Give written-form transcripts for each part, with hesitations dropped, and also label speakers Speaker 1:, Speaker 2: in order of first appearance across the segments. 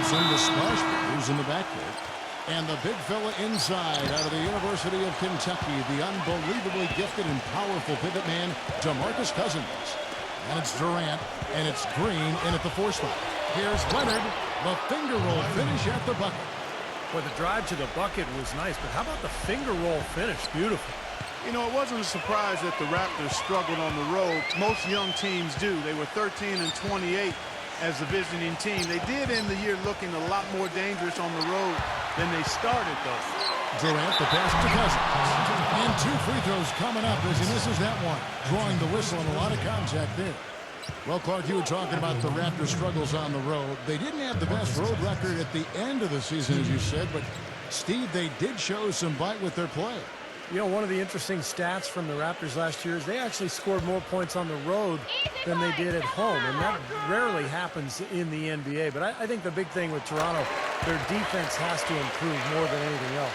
Speaker 1: Thompson, the splash brothers in the backcourt. And the big fella inside out of the University of Kentucky, the unbelievably gifted and powerful pivot man, DeMarcus Cousins. And it's Durant, and it's Green in at the 4 spot. Here's Leonard, the finger roll finish at the bucket.
Speaker 2: Well, the drive to the bucket was nice, but how about the finger roll finish? Beautiful.
Speaker 3: You know, it wasn't a surprise that the Raptors struggled on the road. Most young teams do. They were 13 and 28 as the visiting team. They did end the year looking a lot more dangerous on the road than they started, though.
Speaker 1: Durant, the pass to Cousins. And 2 free throws coming up as he misses that one. Drawing the whistle and a lot of contact there. Well, Clark, you were talking about the Raptors' struggles on the road. They didn't have the best road record at the end of the season, as you said, but, Steve, they did show some bite with their play.
Speaker 2: You know, one of the interesting stats from the Raptors last year is they actually scored more points on the road than they did at home, and that rarely happens in the NBA. But I think the big thing with Toronto, their defense has to improve more than anything else.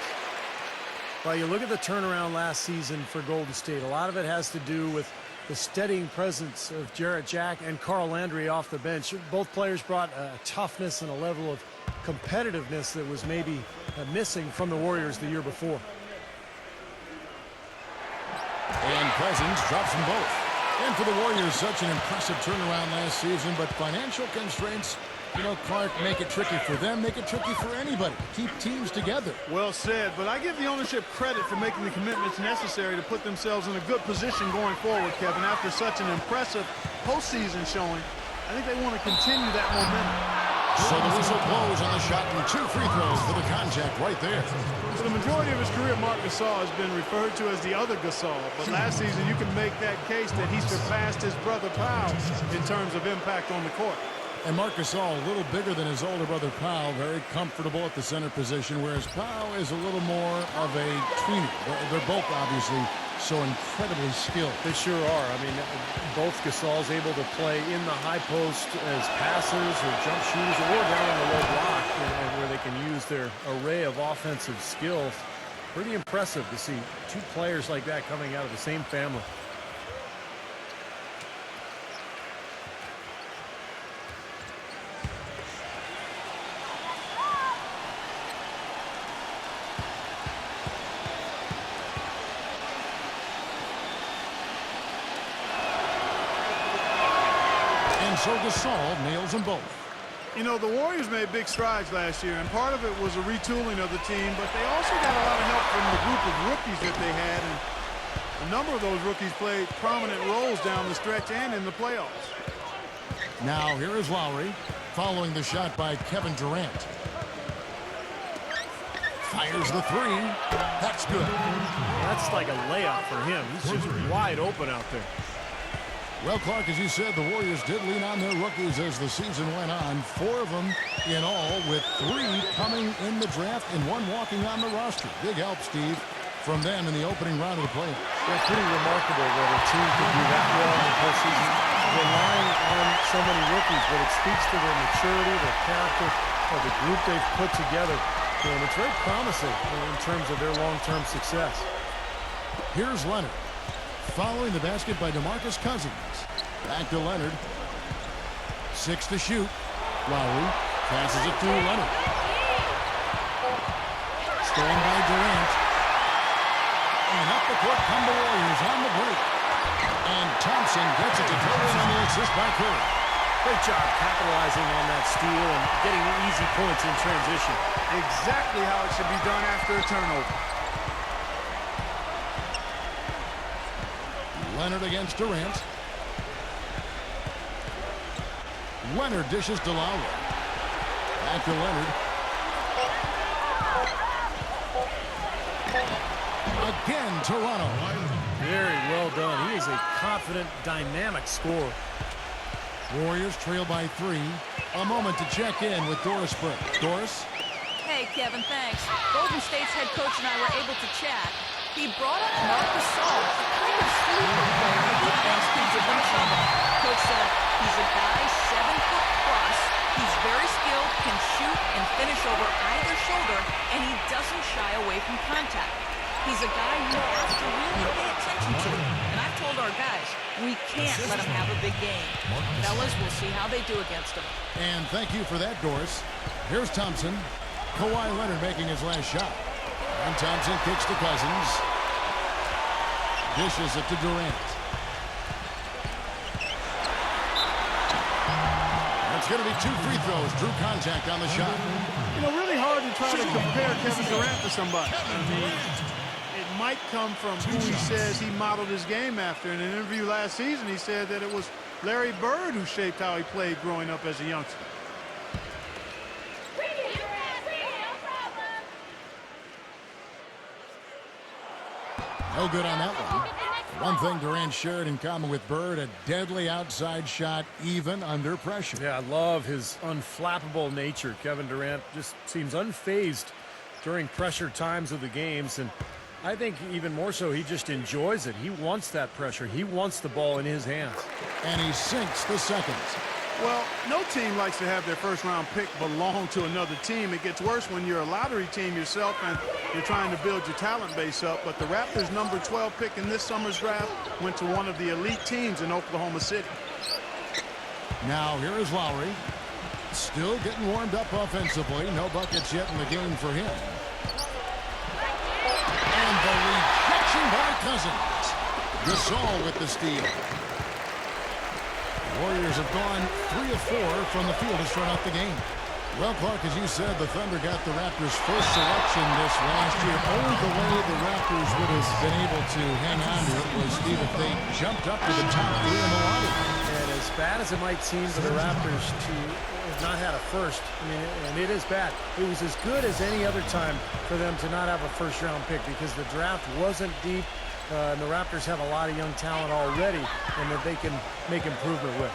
Speaker 2: Well, you look at the turnaround last season for Golden State. A lot of it has to do with the steadying presence of Jarrett Jack and Carl Landry off the bench. Both players brought a toughness and a level of competitiveness that was maybe missing from the Warriors the year before.
Speaker 1: And Cousins drops them both. And for the Warriors, such an impressive turnaround last season, but financial constraints, you know, Clark, make it tricky for them, make it tricky for anybody. Keep teams together.
Speaker 3: Well said, but I give the ownership credit for making the commitments necessary to put themselves in a good position going forward, Kevin. After such an impressive postseason showing, I think they want to continue that momentum.
Speaker 1: So the whistle blows on the shot and 2 free throws for the contact right there.
Speaker 3: For the majority of his career, Marc Gasol has been referred to as the other Gasol. But last season, you can make that case that he surpassed his brother Powell in terms of impact on the court.
Speaker 1: And Marc Gasol, a little bigger than his older brother Powell, very comfortable at the center position, whereas Powell is a little more of a tweener. They're both obviously so incredibly skilled.
Speaker 2: They sure are. I mean, both Gasol's able to play in the high post as passers or jump shooters or down in the low block, and where they can use their array of offensive skills. Pretty impressive to see 2 players like that coming out of the same family.
Speaker 1: So Gasol nails them both.
Speaker 3: You know, the Warriors made big strides last year, and part of it was a retooling of the team, but they also got a lot of help from the group of rookies that they had, and a number of those rookies played prominent roles down the stretch and in the playoffs.
Speaker 1: Now here is Lowry, following the shot by Kevin Durant. Fires the 3. That's good.
Speaker 2: That's like a layup for him. He's just wide open out there.
Speaker 1: Well, Clark, as you said, the Warriors did lean on their rookies as the season went on. 4 of them in all, with 3 coming in the draft and 1 walking on the roster. Big help, Steve, from them in the opening round of the playoffs.
Speaker 2: Yeah, pretty remarkable that a team can do that well in the postseason, relying on so many rookies, but it speaks to their maturity, their character, or the group they've put together. And it's very promising in terms of their long-term success.
Speaker 1: Here's Leonard. Following the basket by DeMarcus Cousins. Back to Leonard. 6 to shoot. Lowry passes it to Leonard. Stand by Durant. And up the court come the Warriors on the break. And Thompson gets it to close on the assist by Curry.
Speaker 2: Great job capitalizing on that steal and getting the easy points in transition.
Speaker 3: Exactly how it should be done after a turnover.
Speaker 1: Leonard against Durant. Leonard dishes to Lowry. Back to Leonard. Again, Toronto.
Speaker 2: Very well done. He is a confident, dynamic scorer.
Speaker 1: Warriors trail by 3. A moment to check in with Doris Burke. Doris?
Speaker 4: Hey, Kevin, thanks. Golden State's head coach and I were able to chat. He brought up Marc Gasol, a kind of sleeper player that he thinks could give them trouble. Coach said he's a guy 7 foot plus, he's very skilled, can shoot and finish over either shoulder, and he doesn't shy away from contact. He's a guy you have to really pay attention to. And I've told our guys, we can't let him have a big game. Fellas, we'll see how they do against him.
Speaker 1: And thank you for that, Doris. Here's Thompson. Kawhi Leonard making his last shot. And Thompson kicks to Cousins. Dishes it to Durant. It's going to be 2 free throws. Drew contact on the shot.
Speaker 3: You know, really hard to try to compare Kevin Durant to somebody. I mean, it might come from who he says he modeled his game after. In an interview last season, he said that it was Larry Bird who shaped how he played growing up as a youngster.
Speaker 1: No good on that one. One thing Durant shared in common with Bird, a deadly outside shot, even under pressure.
Speaker 2: Yeah, I love his unflappable nature. Kevin Durant just seems unfazed during pressure times of the games, and I think even more so, he just enjoys it. He wants that pressure. He wants the ball in his hands.
Speaker 1: And he sinks the second.
Speaker 3: Well, no team likes to have their first-round pick belong to another team. It gets worse when you're a lottery team yourself and you're trying to build your talent base up. But the Raptors' number 12 pick in this summer's draft went to one of the elite teams in Oklahoma City.
Speaker 1: Now here is Lowry. Still getting warmed up offensively. No buckets yet in the game for him. And the rejection by Cousins. Gasol with the steal. Warriors have gone 3 of 4 from the field to start out the game. Well, Clark, as you said, the Thunder got the Raptors' first selection this last year. Only the way the Raptors would have been able to hang on to it was, Steve, if they jumped up to the top 3 in the lottery.
Speaker 2: And as bad as it might seem for the Raptors to have not had a first, I mean, and it is bad, it was as good as any other time for them to not have a first-round pick because the draft wasn't deep. And the Raptors have a lot of young talent already and that they can make improvement with.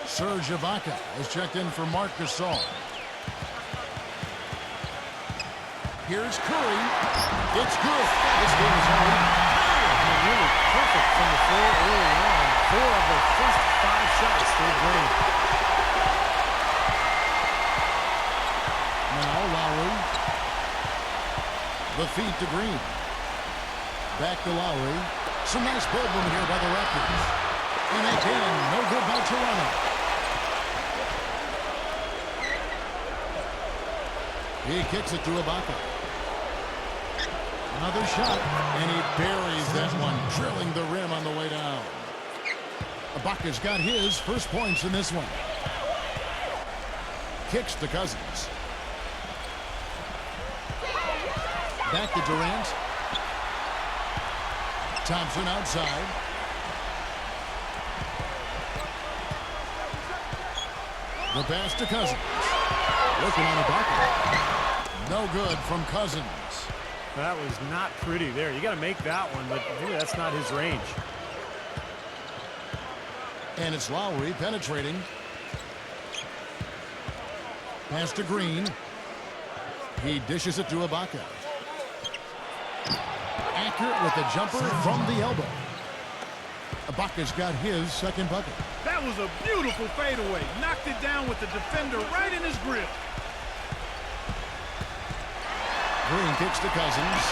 Speaker 1: Serge Ibaka has checked in for Marc Gasol. Here's Curry. It's good. This game is already
Speaker 2: really perfect from the floor early on. 4 of the first 5 shots they drained.
Speaker 1: Now Lowry. The feed to Green. Back to Lowry. Some nice ball movement here by the Raptors. And again, no good by Toronto. He kicks it to Ibaka. Another shot, and he buries that one, drilling the rim on the way down. Ibaka's got his first points in this one. Kicks to Cousins. Back to Durant. Thompson outside. The pass to Cousins. Looking on Ibaka. No good from Cousins.
Speaker 2: That was not pretty there. You got to make that one, but maybe that's not his range.
Speaker 1: And it's Lowry penetrating. Pass to Green. He dishes it to Ibaka. Accurate with the jumper from the elbow. Ibaka's got his second bucket.
Speaker 3: That was a beautiful fadeaway. Knocked it down with the defender right in his grip.
Speaker 1: Green kicks to Cousins.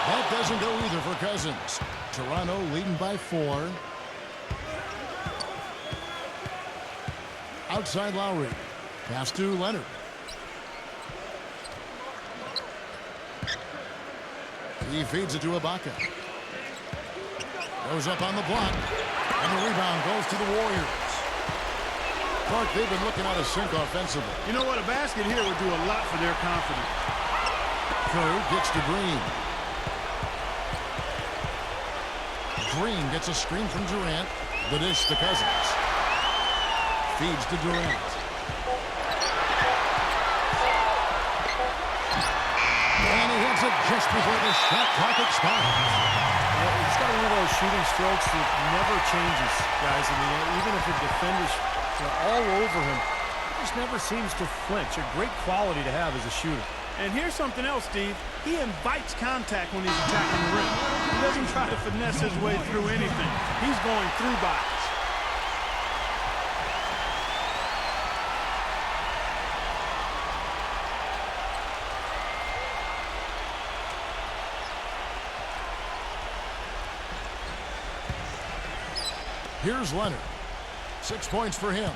Speaker 1: That doesn't go either for Cousins. Toronto leading by 4. Outside Lowry. Pass to Leonard. He feeds it to Ibaka. Goes up on the block. And the rebound goes to the Warriors. Clark, they've been looking out of sync offensively.
Speaker 3: You know what? A basket here would do a lot for their confidence.
Speaker 1: Curry gets to Green. Green gets a screen from Durant. The dish to Cousins. Feeds to Durant. And he hits it just before the shot clock expires.
Speaker 2: He's got one of those shooting strokes that never changes, guys. I mean, even if the defender's all over him, he just never seems to flinch. A great quality to have as a shooter.
Speaker 3: And here's something else, Steve. He invites contact when he's attacking the rim. He doesn't try to finesse his way through anything. He's going through bodies.
Speaker 1: Here's Leonard. 6 points for him.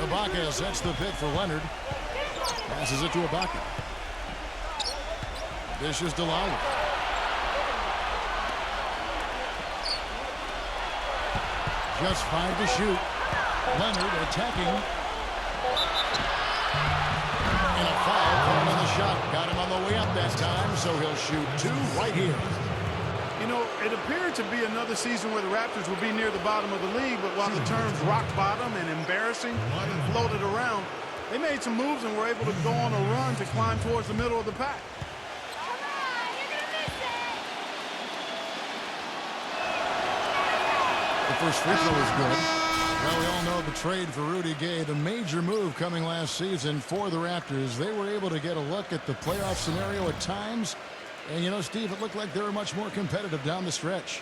Speaker 1: Ibaka sets the pick for Leonard. Passes it to Ibaka. Dishes to Lowry. Just 5 to shoot. Leonard attacking. And a foul called on the shot. Got him on the way up that time, so he'll shoot 2 right here.
Speaker 3: You know, it appeared to be another season where the Raptors would be near the bottom of the league, but while the terms rock bottom and embarrassing floated around, they made some moves and were able to go on a run to climb towards the middle of the pack.
Speaker 1: The first free throw is good. Well, we all know the trade for Rudy Gay, the major move coming last season for the Raptors. They were able to get a look at the playoff scenario at times. And, you know, Steve, it looked like they were much more competitive down the stretch.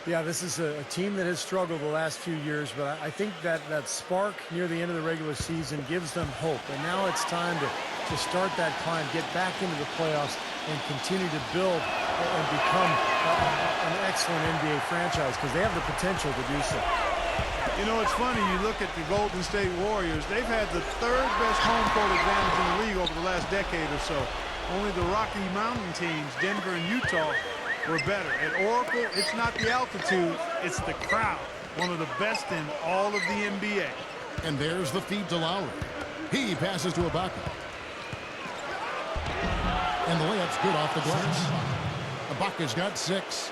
Speaker 2: Yeah, this is a team that has struggled the last few years, but I think that spark near the end of the regular season gives them hope. And now it's time to start that climb, get back into the playoffs, and continue to build and become an excellent NBA franchise, because they have the potential to do so.
Speaker 3: You know, it's funny, you look at the Golden State Warriors, they've had the 3rd best home court advantage in the league over the last decade or so. Only the Rocky Mountain teams, Denver and Utah, were better. At Oracle, it's not the altitude, it's the crowd. One of the best in all of the NBA.
Speaker 1: And there's the feed to Lowry. He passes to Ibaka. And the layup's good off the glass. Ibaka's got 6.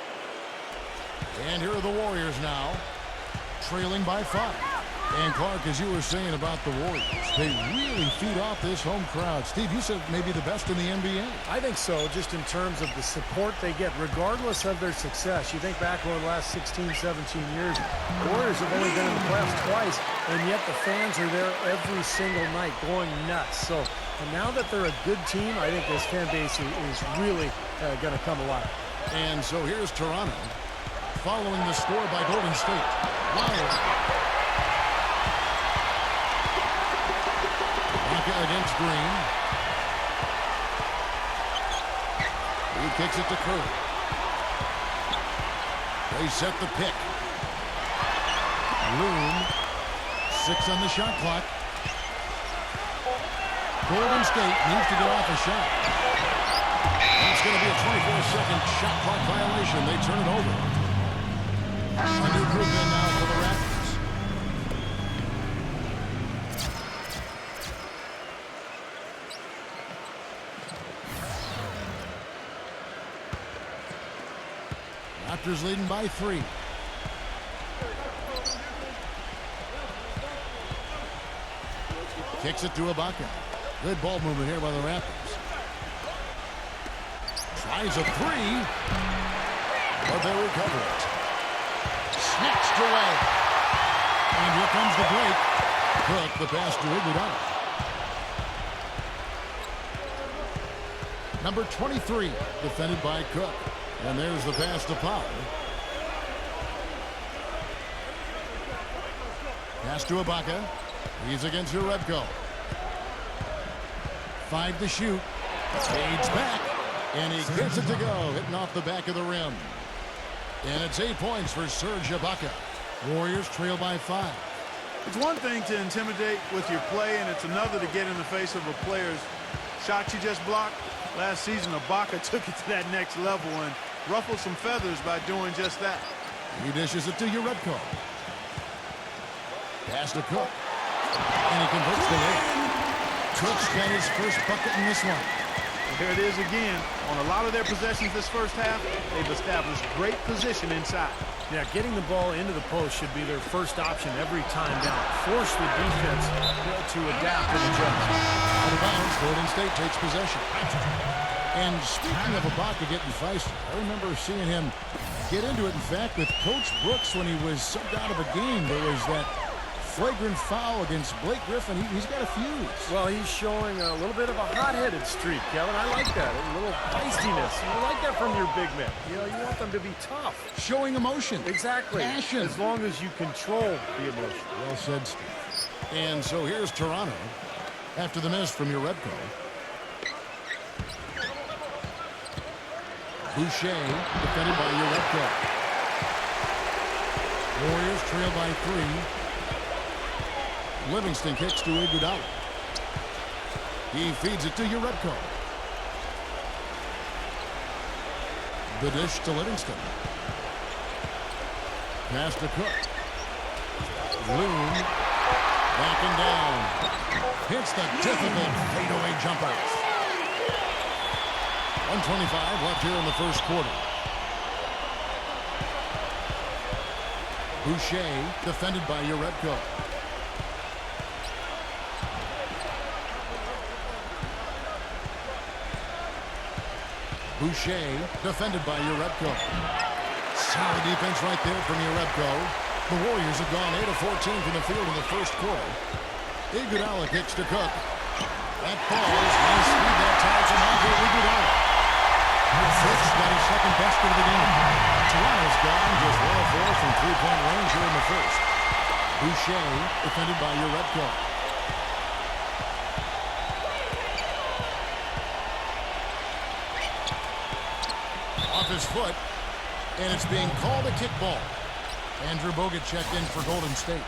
Speaker 1: And here are the Warriors now, trailing by 5. And Clark, as you were saying about the Warriors, they really feed off this home crowd. Steve, you said maybe the best in the NBA.
Speaker 2: I think so, just in terms of the support they get, regardless of their success. You think back over the last 16, 17 years, the Warriors have only been in the playoffs twice, and yet the fans are there every single night going nuts. So and now that they're a good team, I think this fan base is really going to come alive.
Speaker 1: And so here's Toronto, following the score by Golden State. Lowry. Against Green. He kicks it to Curry. They set the pick. Loom. 6 on the shot clock. Golden State needs to get off a shot. It's going to be a 24-second shot clock violation. They turn it over. A new group in now for the Raptors. Raptors leading by 3. Kicks it to Ibaka. Good ball movement here by the Raptors. Tries a 3. But they recover it. Snatched away. And here comes the break. Cook, the pass to Iguodala. Number 23, defended by Cook. And there's the pass to Powell. Pass to Ibaka. He's against Jerebko. 5 to shoot. Fades back. And he gets it to go. Hitting off the back of the rim. And it's 8 points for Serge Ibaka. Warriors trail by 5.
Speaker 3: It's one thing to intimidate with your play, and it's another to get in the face of a player's shot you just blocked. Last season, Ibaka took it to that next level and ruffled some feathers by doing just that.
Speaker 1: He dishes it to Jerebko. Pass to Cook. And he converts the layup. Cook's got his first bucket in this one.
Speaker 3: Here it is again. On a lot of their possessions this first half, they've established great position inside.
Speaker 2: Yeah, getting the ball into the post should be their first option every time down. Force the defense to adapt and adjust.
Speaker 1: Out of bounds, Golden State takes possession. And speaking of Ibaka getting feisty, I remember seeing him get into it. In fact, with Coach Brooks when he was subbed out of a game, there was that flagrant foul against Blake Griffin. He's got a fuse.
Speaker 2: Well, he's showing a little bit of a hot-headed streak, Kevin. I like that. A little feistiness. You like that from your big men. You know, you want them to be tough.
Speaker 1: Showing emotion.
Speaker 2: Exactly.
Speaker 1: Passion.
Speaker 2: As long as you control the emotion.
Speaker 1: Well said, Steve. And so here's Toronto after the miss from Jerebko. Boucher, defended by Uretko. Warriors trail by 3. Livingston kicks to Iguodala. He feeds it to Uretko. The dish to Livingston. Pass to Cook. Loon backing down. Hits the difficult fadeaway jumper. 1:25 left here in the first quarter. Boucher defended by Uretko. Boucher defended by Uretko. Solid defense right there from Uretko. The Warriors have gone 8 of 14 from the field in the first quarter. Iguodala kicks to Cook. That falls. Nice speed that time from Andre Iguodala. Cook's got his second basket of the game. Toronto's gone just 1 of 4 from three-point range here in the first. Boucher defended by Uretko. Off his foot, and it's being called a kickball. Andrew Bogut checked in for Golden State.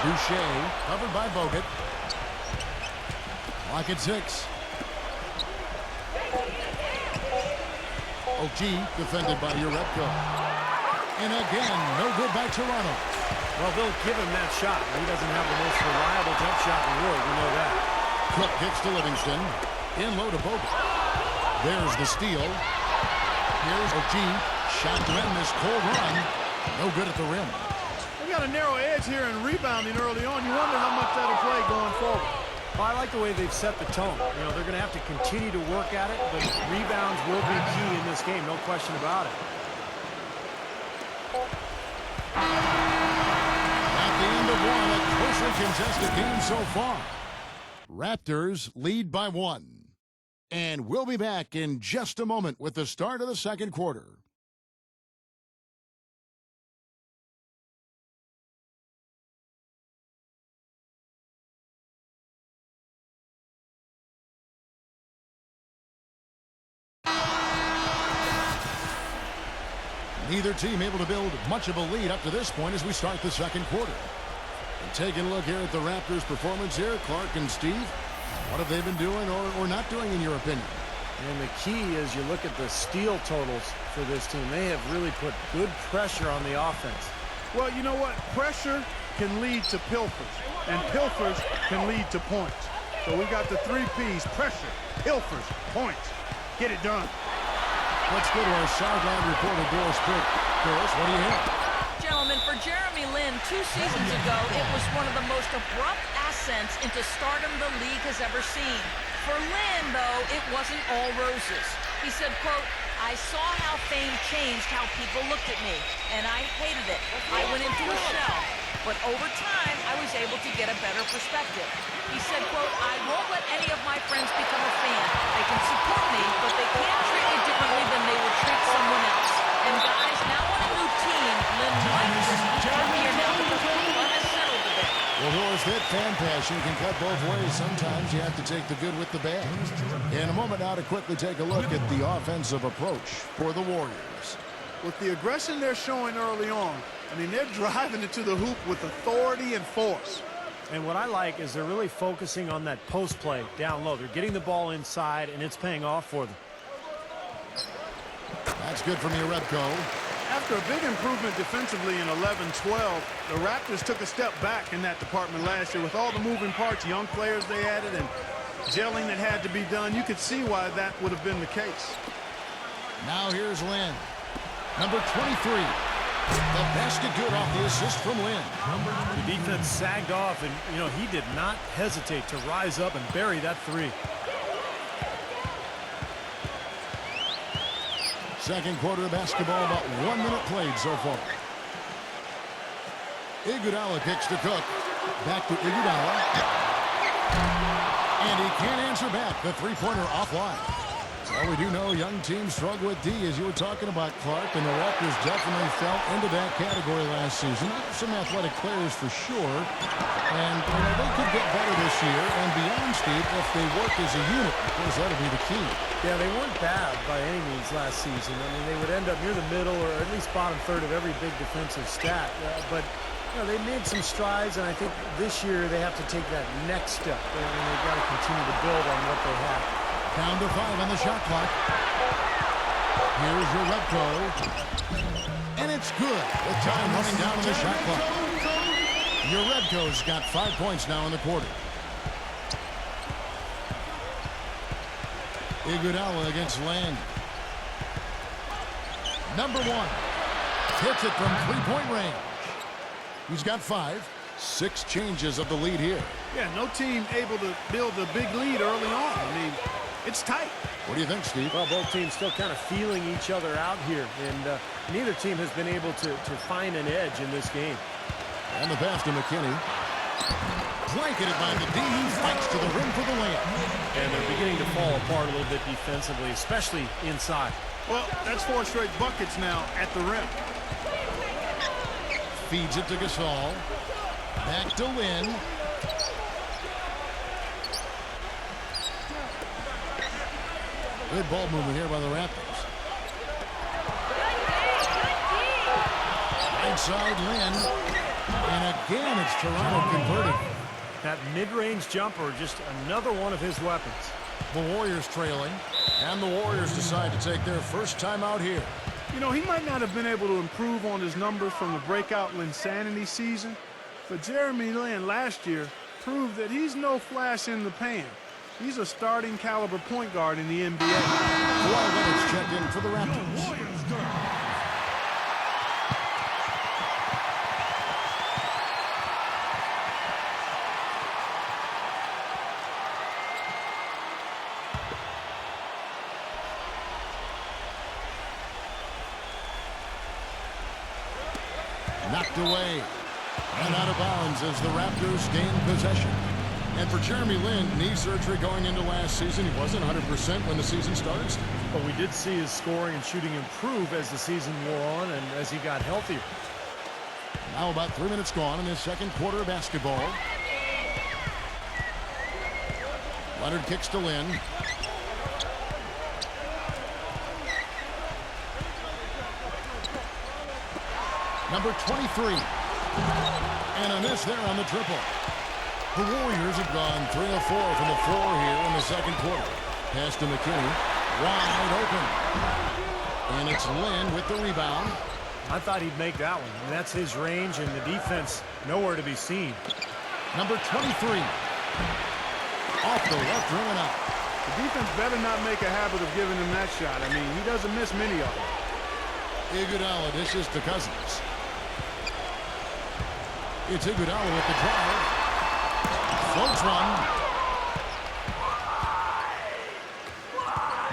Speaker 1: Boucher covered by Bogut. Lock at 6. OG defended by Uretko. And again, no good by Toronto.
Speaker 2: Well, they'll give him that shot. He doesn't have the most reliable jump shot in the world. We know that.
Speaker 1: Cook kicks to Livingston. In low to Bogut. There's the steal. Here's OG. Shot to end this cold run. No good at the rim.
Speaker 3: They got a narrow edge here in rebounding early on. You wonder how much that'll play going forward.
Speaker 2: Well, I like the way they've set the tone. You know, they're going to have to continue to work at it, but rebounds will be key in this game, no question about it.
Speaker 1: At the end of one, a closely contested game so far. Raptors lead by 1. And we'll be back in just a moment with the start of the second quarter. Neither team able to build much of a lead up to this point as we start the second quarter. And taking a look here at the Raptors' performance here, Clark and Steve, what have they been doing or not doing in your opinion?
Speaker 2: And the key is you look at the steal totals for this team. They have really put good pressure on the offense.
Speaker 3: Well, you know what? Pressure can lead to pilfers, and pilfers can lead to points. So we got the 3 P's: pressure, pilfers, points. Get it done.
Speaker 1: Let's go to our sideline reporter, Doris Quick. Doris, what do you have?
Speaker 4: Gentlemen, for Jeremy Lin, 2 seasons ago, it was one of the most abrupt ascents into stardom the league has ever seen. For Lin, though, it wasn't all roses. He said, quote, "I saw how fame changed how people looked at me, and I hated it. I went into a shell. But over time, I was able to get a better perspective." He said, quote, "I won't let any of my friends become a fan. They can support me, but they can't treat me differently than they would treat someone else. And guys, now on a new team, Lin might just come here now because the fun has settled a bit."
Speaker 1: Well, Doris, that fan passion can cut both ways. Sometimes you have to take the good with the bad. In a moment now to quickly take a look at the offensive approach for the Warriors.
Speaker 3: With the aggression they're showing early on, I mean, they're driving it to the hoop with authority and force.
Speaker 2: And what I like is they're really focusing on that post play down low. They're getting the ball inside, and it's paying off for them.
Speaker 1: That's good from Uretko.
Speaker 3: After a big improvement defensively in 11-12, the Raptors took a step back in that department last year with all the moving parts, young players they added, and gelling that had to be done. You could see why that would have been the case.
Speaker 1: Now here's Lin. Number 23. The basket good off the assist from Lin.
Speaker 2: The defense sagged off, and, you know, he did not hesitate to rise up and bury that 3.
Speaker 1: Second quarter of basketball, about 1 minute played so far. Iguodala kicks to Cook. Back to Iguodala. And he can't answer back. The three-pointer offline. Well, we do know young teams struggle with D, as you were talking about, Clark, and the Raptors definitely fell into that category last season. Some athletic players for sure, and they could get better this year and beyond, Steve, if they work as a unit. Of course, that'll be the key.
Speaker 2: Yeah, they weren't bad by any means last season. I mean, they would end up near the middle or at least bottom third of every big defensive stat, but they made some strides, and I think this year they have to take that next step, and they've got to continue to build on what they have.
Speaker 1: Down to 5 on the shot clock. Here's your Repco. And it's good. The time running down on the shot clock. Your Redco's got 5 points now in the quarter. Iguodala against Land. Number 1. Hits it from three-point range. He's got 5. 6 changes of the lead here.
Speaker 3: Yeah, no team able to build a big lead early on. I mean, it's tight.
Speaker 1: What do you think, Steve?
Speaker 2: Well, both teams still kind of feeling each other out here, and neither team has been able to find an edge in this game.
Speaker 1: And the pass to McKinney. Blanketed by the D, who fights to the rim for the layup.
Speaker 2: And they're beginning to fall apart a little bit defensively, especially inside.
Speaker 3: Well, that's 4 straight buckets now at the rim.
Speaker 1: Feeds it to Gasol. Back to Lynn. Good ball movement here by the Raptors. Right side Lynn. And again, it's Toronto converting.
Speaker 2: That mid-range jumper, just another one of his weapons.
Speaker 1: The Warriors trailing. And the Warriors decide to take their first time out here.
Speaker 3: You know, he might not have been able to improve on his numbers from the breakout Linsanity season, but Jeremy Lin last year proved that he's no flash in the pan. He's a starting caliber point guard in the NBA.
Speaker 1: Kawhi Leonard's checked in for the Raptors. Knocked away and out of bounds as the Raptors gain possession. And for Jeremy Lin, knee surgery going into last season. He wasn't 100% when the season starts.
Speaker 2: But we did see his scoring and shooting improve as the season wore on and as he got healthier.
Speaker 1: Now about 3 minutes gone in this second quarter of basketball. Leonard kicks to Lin. Number 23. And a miss there on the triple. The Warriors have gone 3 of 4 from the floor here in the second quarter. Pass to McKinney. Wide open. And it's Lin with the rebound.
Speaker 2: I thought he'd make that one. And that's his range, and the defense nowhere to be seen.
Speaker 1: Number 23. Off the left rim and out.
Speaker 3: The defense better not make a habit of giving him that shot. I mean, he doesn't miss many of them.
Speaker 1: Iguodala dishes to Cousins. It's Iguodala with the drive. Floats one.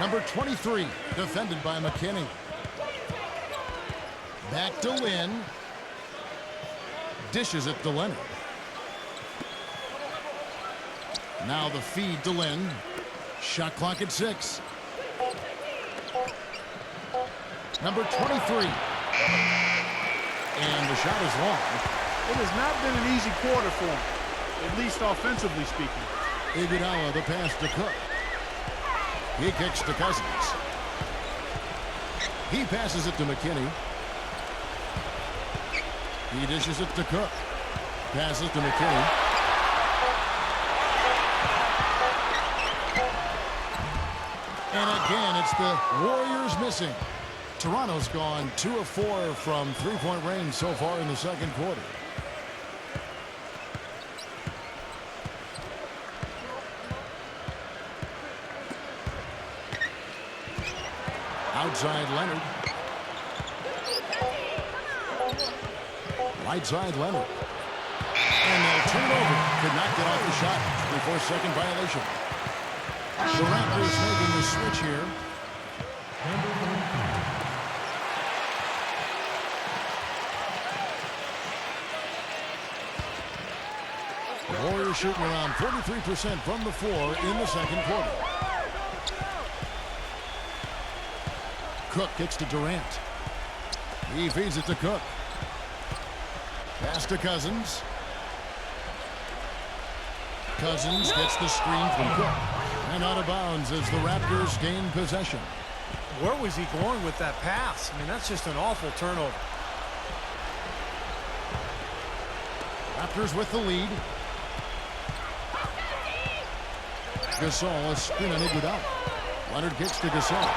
Speaker 1: Number 23, defended by McKinney. Back to Lin. Dishes it to Leonard. Now the feed to Lin. Shot clock at 6. Number 23. And the shot is long.
Speaker 3: It has not been an easy quarter for him, at least offensively speaking.
Speaker 1: Iguodala, the pass to Cook. He kicks to Cousins. He passes it to McKinney. He dishes it to Cook. Passes to McKinney. And again, it's the Warriors missing. Toronto's gone 2 of 4 from three-point range so far in the second quarter. Outside Leonard. Right side Leonard. And they'll turn it over. Could not get off the shot before second violation. The Raptors making the switch here. The Warriors shooting around 43% from the floor in the second quarter. Cook gets to Durant. He feeds it to Cook. Pass to Cousins. Cousins gets the screen from Cook. And out of bounds as the Raptors gain possession.
Speaker 2: Where was he going with that pass? I mean, that's just an awful turnover.
Speaker 1: Raptors with the lead. Gasol, a screen on Iguodala. Leonard kicks to Gasol.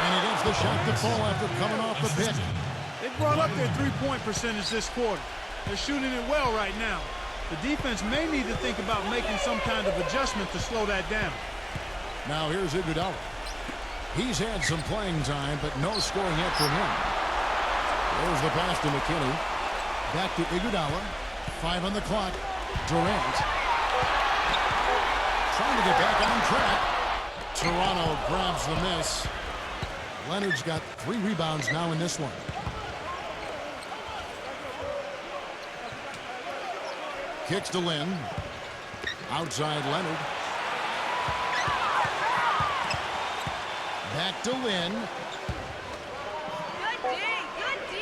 Speaker 1: And he gets the shot to fall after coming off the pick.
Speaker 3: They brought up their three-point percentage this quarter. They're shooting it well right now. The defense may need to think about making some kind of adjustment to slow that down.
Speaker 1: Now here's Iguodala. He's had some playing time, but no scoring yet from him. There's the pass to McKinney. Back to Iguodala. 5 on the clock. Durant. Trying to get back on track. Toronto grabs the miss. Leonard's got 3 rebounds now in this one. Kicks to Lynn. Outside Leonard. Back to Lynn.
Speaker 4: Good D, good D.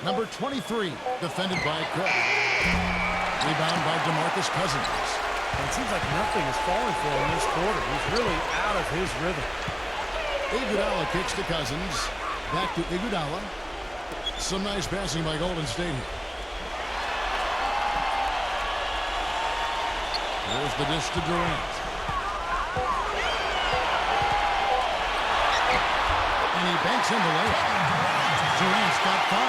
Speaker 1: Number 23, defended by Cook. Rebound by DeMarcus Cousins.
Speaker 2: It seems like nothing is falling for him this quarter. He's really out of his rhythm.
Speaker 1: Iguodala kicks to Cousins. Back to Iguodala. Some nice passing by Golden State here. There's the dish to Durant. And he banks in the layup. Durant's got 5.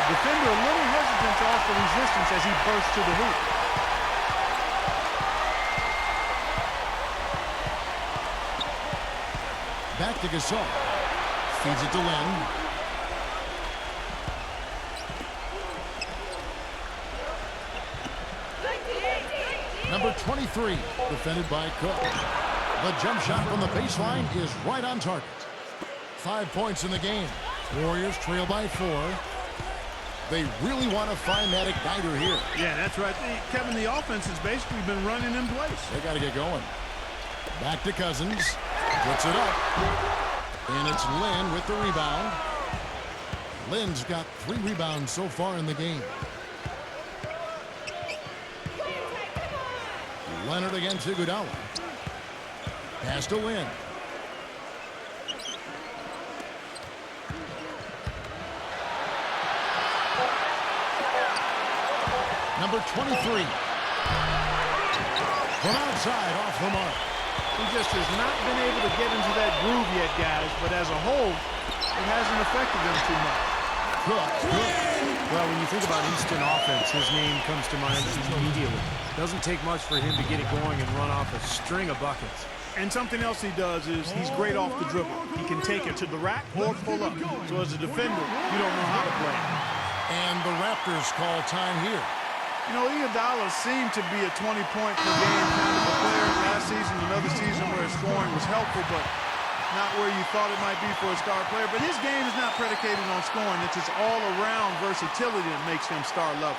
Speaker 3: Defender a little hesitant to offer resistance as he bursts to the hoop.
Speaker 1: Back to Gasol. Feeds it to Lynn. Number 23, defended by Cook. The jump shot from the baseline is right on target. 5 points in the game. Warriors trail by 4. They really want to find that igniter here.
Speaker 3: Yeah, that's right. Kevin, the offense has basically been running in place.
Speaker 1: They got to get going. Back to Cousins. Puts it up. And it's Lynn with the rebound. Lynn's got 3 rebounds so far in the game. Leonard against Iguodala. Pass to Lynn. Number 23. From outside, off the mark.
Speaker 3: He just has not been able to get into that groove yet, guys. But as a whole, it hasn't affected them too much.
Speaker 2: Well, when you think about instant offense, his name comes to mind immediately. Doesn't take much for him to get it going and run off a string of buckets.
Speaker 3: And something else he does is he's great off the dribble. He can take it to the rack or pull up. So as a defender, you don't know how to play.
Speaker 1: And the Raptors call time here.
Speaker 3: You know, Iguodala seemed to be a 20-point per game kind of a player last season, another season where his scoring was helpful, but not where you thought it might be for a star player. But his game is not predicated on scoring. It's his all-around versatility that makes him star level.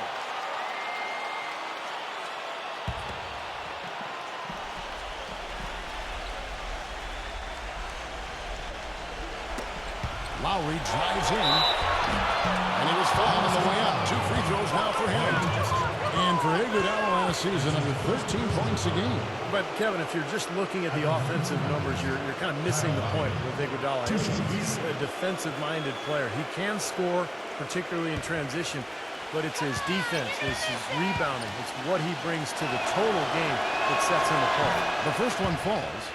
Speaker 1: Lowry drives in. And he was fouled on the way up. 2 free throws now for him. And for Iguodala last season, under 13 points a game.
Speaker 2: But, Kevin, if you're just looking at the offensive numbers, you're kind of missing the point with Iguodala. He's a defensive-minded player. He can score, particularly in transition, but it's his defense, it's his rebounding, it's what he brings to the total game that sets him apart.
Speaker 1: The first one falls.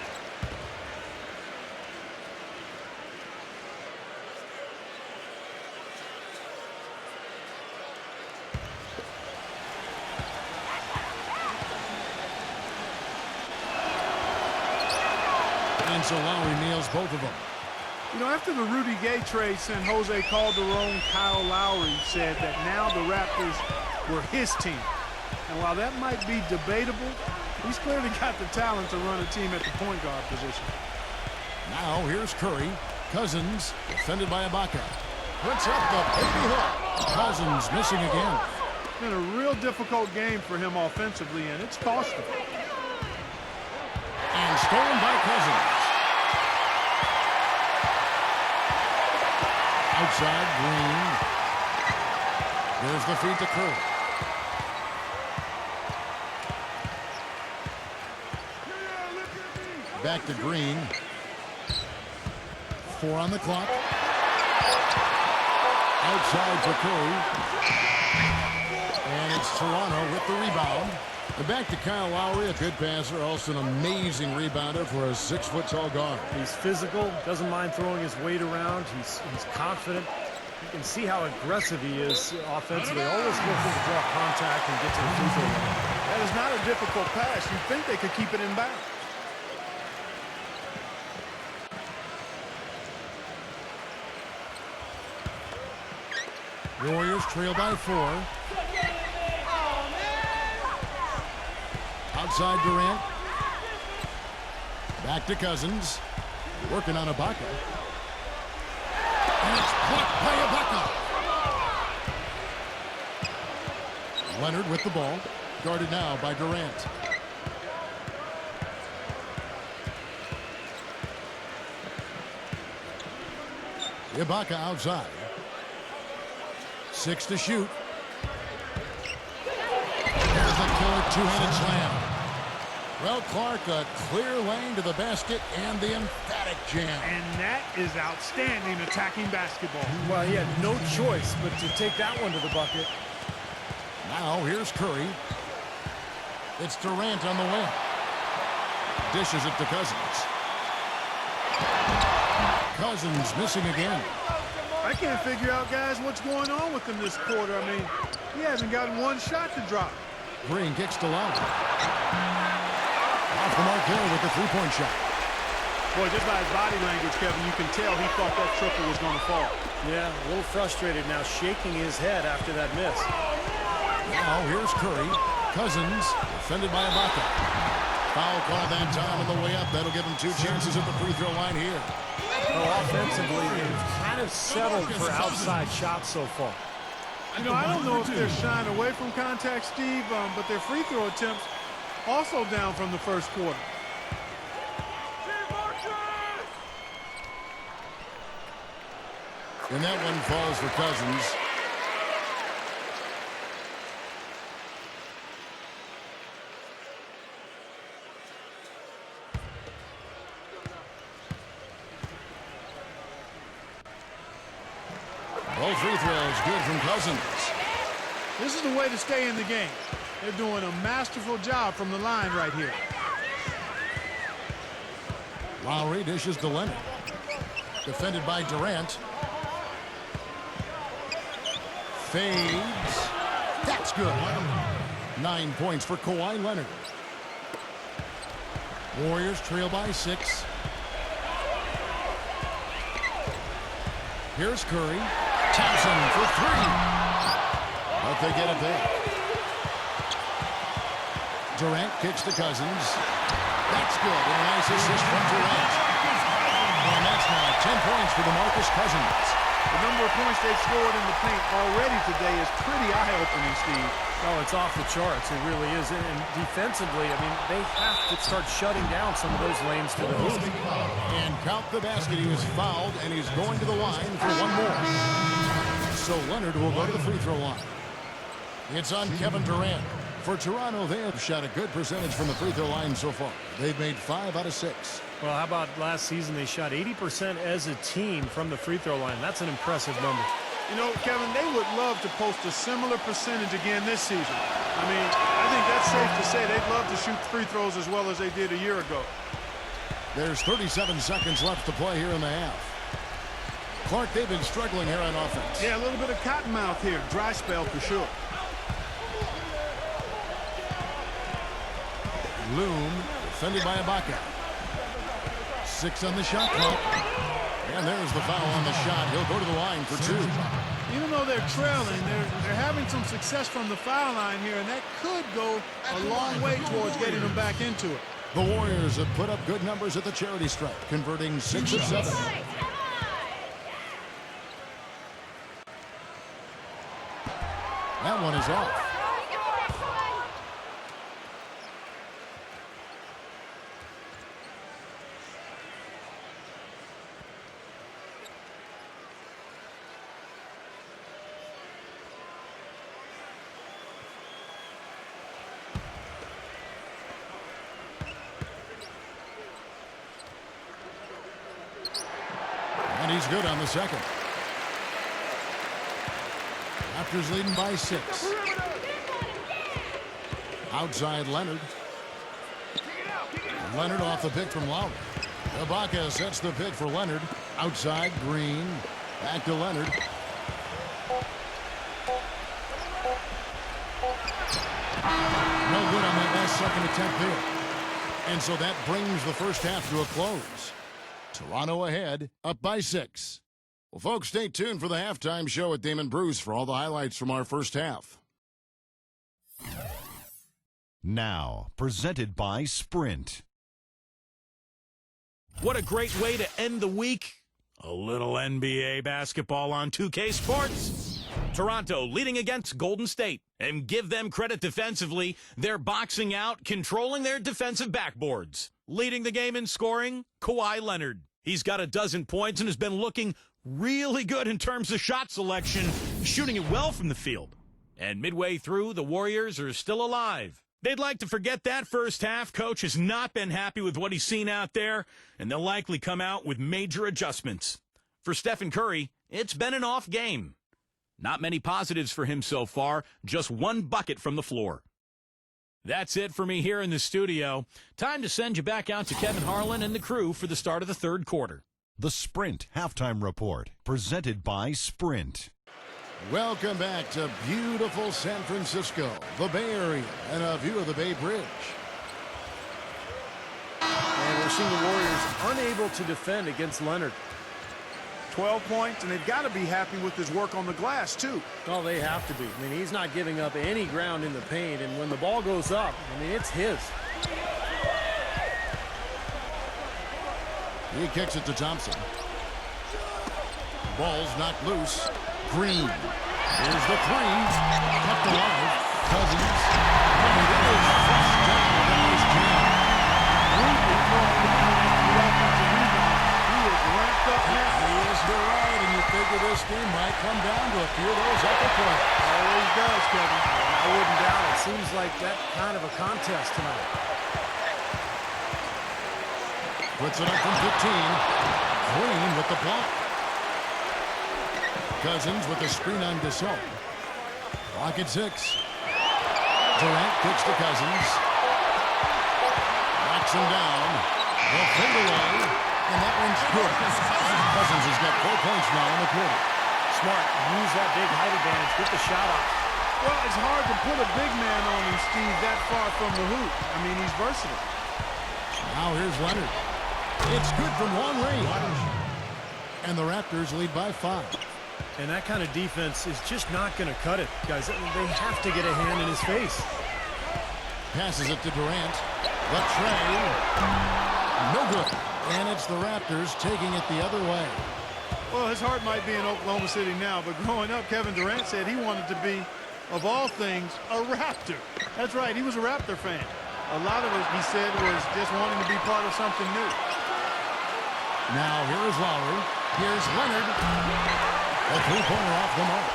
Speaker 1: And so Lowry nails both of them.
Speaker 3: You know, after the Rudy Gay trade sent Jose Calderon, Kyle Lowry said that now the Raptors were his team. And while that might be debatable, he's clearly got the talent to run a team at the point guard position.
Speaker 1: Now here's Curry. Cousins, defended by Ibaka. Puts up the baby hook. Cousins missing again.
Speaker 3: It's been a real difficult game for him offensively, and it's cost him.
Speaker 1: And stolen by Cousins. outside, Green. There's the feed to Curry. Back to Green. 4 on the clock. Outside for Curry. And it's Toronto with the rebound. And back to Kyle Lowry, a good passer, also an amazing rebounder for a 6-foot-tall guard.
Speaker 2: He's physical, doesn't mind throwing his weight around. He's confident. You can see how aggressive he is offensively, always looking to draw contact and get to the free throw line.
Speaker 3: That is not a difficult pass. You'd think they could keep it in bounds.
Speaker 1: The Warriors trail by 4. Outside Durant. Back to Cousins. Working on Ibaka. And it's blocked by Ibaka. Leonard with the ball. Guarded now by Durant. Ibaka outside. 6 to shoot. There's a killer two-handed slam. Well, Clark, a clear lane to the basket and the emphatic jam.
Speaker 3: And that is outstanding attacking basketball.
Speaker 2: Well, he had no choice but to take that one to the bucket.
Speaker 1: Now, here's Curry. It's Durant on the wing. Dishes it to Cousins. Cousins missing again.
Speaker 3: I can't figure out, guys, what's going on with him this quarter. I mean, he hasn't gotten one shot to drop.
Speaker 1: Green kicks to Lowry. Off the mark there with the three-point shot.
Speaker 3: Boy, just by his body language, Kevin, you can tell he thought that triple was going to fall.
Speaker 2: Yeah, a little frustrated now, shaking his head after that miss.
Speaker 1: Now, here's Curry. Cousins, defended by Ibaka. Foul call that time on the way up. That'll give him 2 chances at the free throw line here.
Speaker 2: Well, offensively, they've kind of settled for outside shots so far.
Speaker 3: You know, I don't know if they're shying away from contact, Steve, but their free throw attempts also down from the first quarter.
Speaker 1: And that one falls for Cousins. Both free throws good from Cousins.
Speaker 3: This is the way to stay in the game. They're doing a masterful job from the line right here.
Speaker 1: Lowry dishes to Leonard. Defended by Durant. Fades. That's good. 9 points for Kawhi Leonard. Warriors trail by 6. Here's Curry. Thompson for 3. But they get it back. Durant kicks to Cousins. That's good. And a nice assist from Durant. And that's now 10 points for DeMarcus Cousins.
Speaker 3: The number of points they've scored in the paint already today is pretty eye-opening, Steve.
Speaker 2: Oh, it's off the charts. It really is. And defensively, I mean, they have to start shutting down some of those lanes to the hoop.
Speaker 1: And count the basket. He was fouled, and he's going to the line for one more. So Leonard will go to the free throw line. It's on Kevin Durant. For Toronto, they have shot a good percentage from the free throw line so far. They've made 5 out of 6.
Speaker 2: Well, how about last season? They shot 80% as a team from the free throw line. That's an impressive number.
Speaker 3: You know, Kevin, they would love to post a similar percentage again this season. I mean, I think that's safe to say they'd love to shoot free throws as well as they did a year ago.
Speaker 1: There's 37 seconds left to play here in the half. Clark, they've been struggling here on offense.
Speaker 3: Yeah, a little bit of cottonmouth here. Dry spell for sure.
Speaker 1: Loom, defended by Ibaka. 6 on the shot clock. And there's the foul on the shot. He'll go to the line for 2.
Speaker 3: Even though they're trailing, they're having some success from the foul line here, and that could go a long way towards getting them back into it.
Speaker 1: The Warriors have put up good numbers at the charity stripe, converting 6 of 7. That one is off. good on the second. Raptors leading by 6. Outside Leonard. Leonard off the pick from Lowry. Ibaka sets the pick for Leonard. Outside Green. Back to Leonard. No good on that last second attempt there. And so that brings the first half to a close. Toronto ahead, up by 6. Well, folks, stay tuned for the halftime show at Damon Bruce for all the highlights from our first half.
Speaker 5: Now, presented by Sprint.
Speaker 6: What a great way to end the week. A little NBA basketball on 2K Sports. Toronto leading against Golden State. And give them credit defensively. They're boxing out, controlling their defensive backboards. Leading the game in scoring, Kawhi Leonard. He's got 12 points and has been looking really good in terms of shot selection, shooting it well from the field. And midway through, the Warriors are still alive. They'd like to forget that first half. Coach has not been happy with what he's seen out there, and they'll likely come out with major adjustments. For Stephen Curry, it's been an off game. Not many positives for him so far, just 1 bucket from the floor. That's it for me here in the studio. Time to send you back out to Kevin Harlan and the crew for the start of the third quarter.
Speaker 5: The Sprint Halftime Report, presented by Sprint.
Speaker 1: Welcome back to beautiful San Francisco, the Bay Area, and a view of the Bay Bridge.
Speaker 2: And we're seeing the Warriors unable to defend against Leonard.
Speaker 3: 12 points, and they've got to be happy with his work on the glass, too.
Speaker 2: Oh, they have to be. I mean, he's not giving up any ground in the paint, and when the ball goes up, I mean, it's his.
Speaker 1: He kicks it to Thompson. Ball's knocked loose. Green. Here's the 3. Kept alive. Cousins. And it is flushed down with a nice jam.
Speaker 3: He is ramped up now.
Speaker 1: He is right, and you figure this game might come down to a few of those upper plays.
Speaker 3: Always does, Kevin.
Speaker 2: I wouldn't doubt it. Seems like that kind of a contest tonight.
Speaker 1: Puts it up from 15. Green with the block. Cousins with the screen on Gasol. Clock at 6. Durant kicks to Cousins. Knocks him down. They'll fade away. And that one's good. Cousins has got 4 points now in the quarter.
Speaker 2: Smart. Use that big height advantage. Get the shot off.
Speaker 3: Well, it's hard to put a big man on him, Steve, that far from the hoop. I mean, he's versatile.
Speaker 1: Now here's Leonard. It's good from long range. And the Raptors lead by 5.
Speaker 2: And that kind of defense is just not going to cut it, guys. They have to get a hand in his face.
Speaker 1: Passes it to Durant. The tray. No good. And it's the Raptors taking it the other way.
Speaker 3: Well, his heart might be in Oklahoma City now, but growing up, Kevin Durant said he wanted to be, of all things, a Raptor. That's right. He was a Raptor fan. A lot of it, he said, was just wanting to be part of something new.
Speaker 1: Now here is Lowry. Here's Leonard. A 3-pointer off the mark.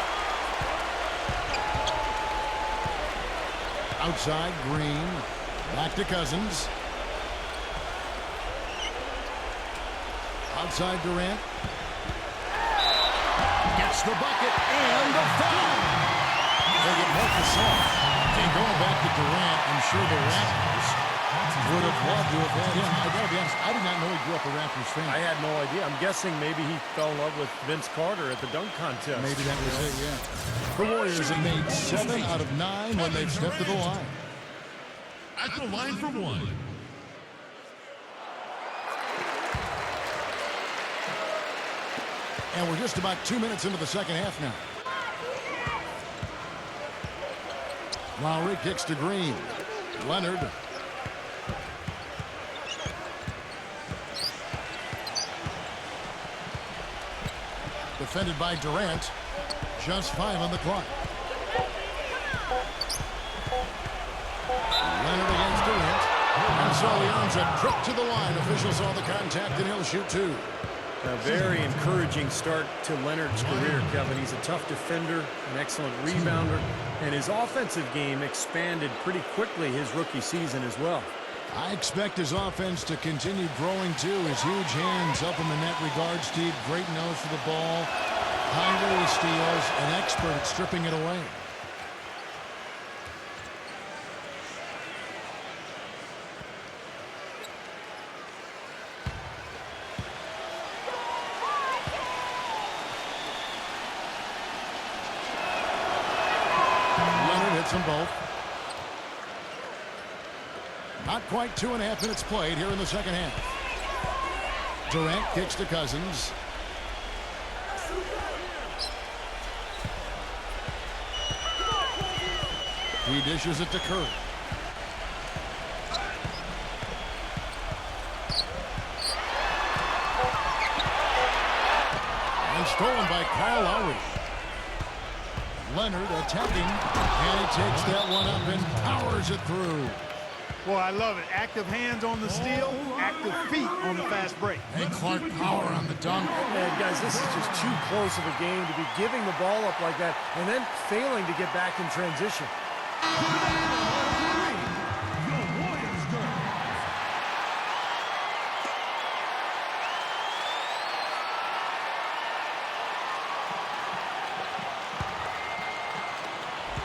Speaker 1: Outside Green. Back to Cousins. Outside Durant. Gets the bucket and the foul. They get Marcus off. And going back to Durant, I'm sure the Raptors would have loved to have had him. I gotta be honest, I did not know he grew up a Raptors fan.
Speaker 2: I had no idea. I'm guessing maybe he fell in love with Vince Carter at the dunk contest.
Speaker 1: Maybe that was it, yeah. The Warriors have made 7 out of 9 when they've stepped to the line.
Speaker 7: At the line for 1.
Speaker 1: And we're just about 2 minutes into the second half now. Lowry kicks to Green. Leonard. Defended by Durant. Just 5 on the clock. Leonard against Durant. And so he earns a trip to the line. Official saw the contact and he'll shoot 2.
Speaker 2: A very encouraging start to Leonard's career, Kevin. He's a tough defender, an excellent rebounder, and his offensive game expanded pretty quickly his rookie season as well.
Speaker 1: I expect his offense to continue growing, too. His huge hands help him in that regard, Steve. Great nose for the ball. Hungry with steals. An expert at stripping it away. Leonard hits them both. Not quite 2.5 minutes played here in the second half. Durant kicks to Cousins. He dishes it to Curry. And stolen by Kyle Lowry. Leonard attacking, and he takes that one up and powers it through.
Speaker 3: Boy, I love it. Active hands on the steal, active feet on the fast break.
Speaker 1: And Clark power on the dunk.
Speaker 2: And guys, this is just too close of a game to be giving the ball up like that and then failing to get back in transition.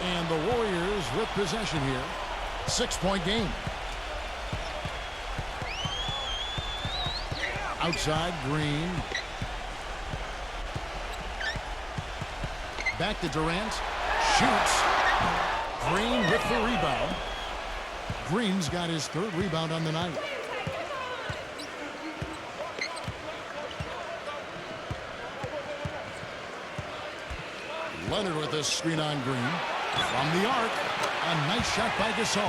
Speaker 1: And the Warriors with possession here. 6-point game. Outside, Green. Back to Durant. Shoots. Green with the rebound. Green's got his 3rd rebound on the night. Leonard with a screen on Green. From the arc. A nice shot by Gostei.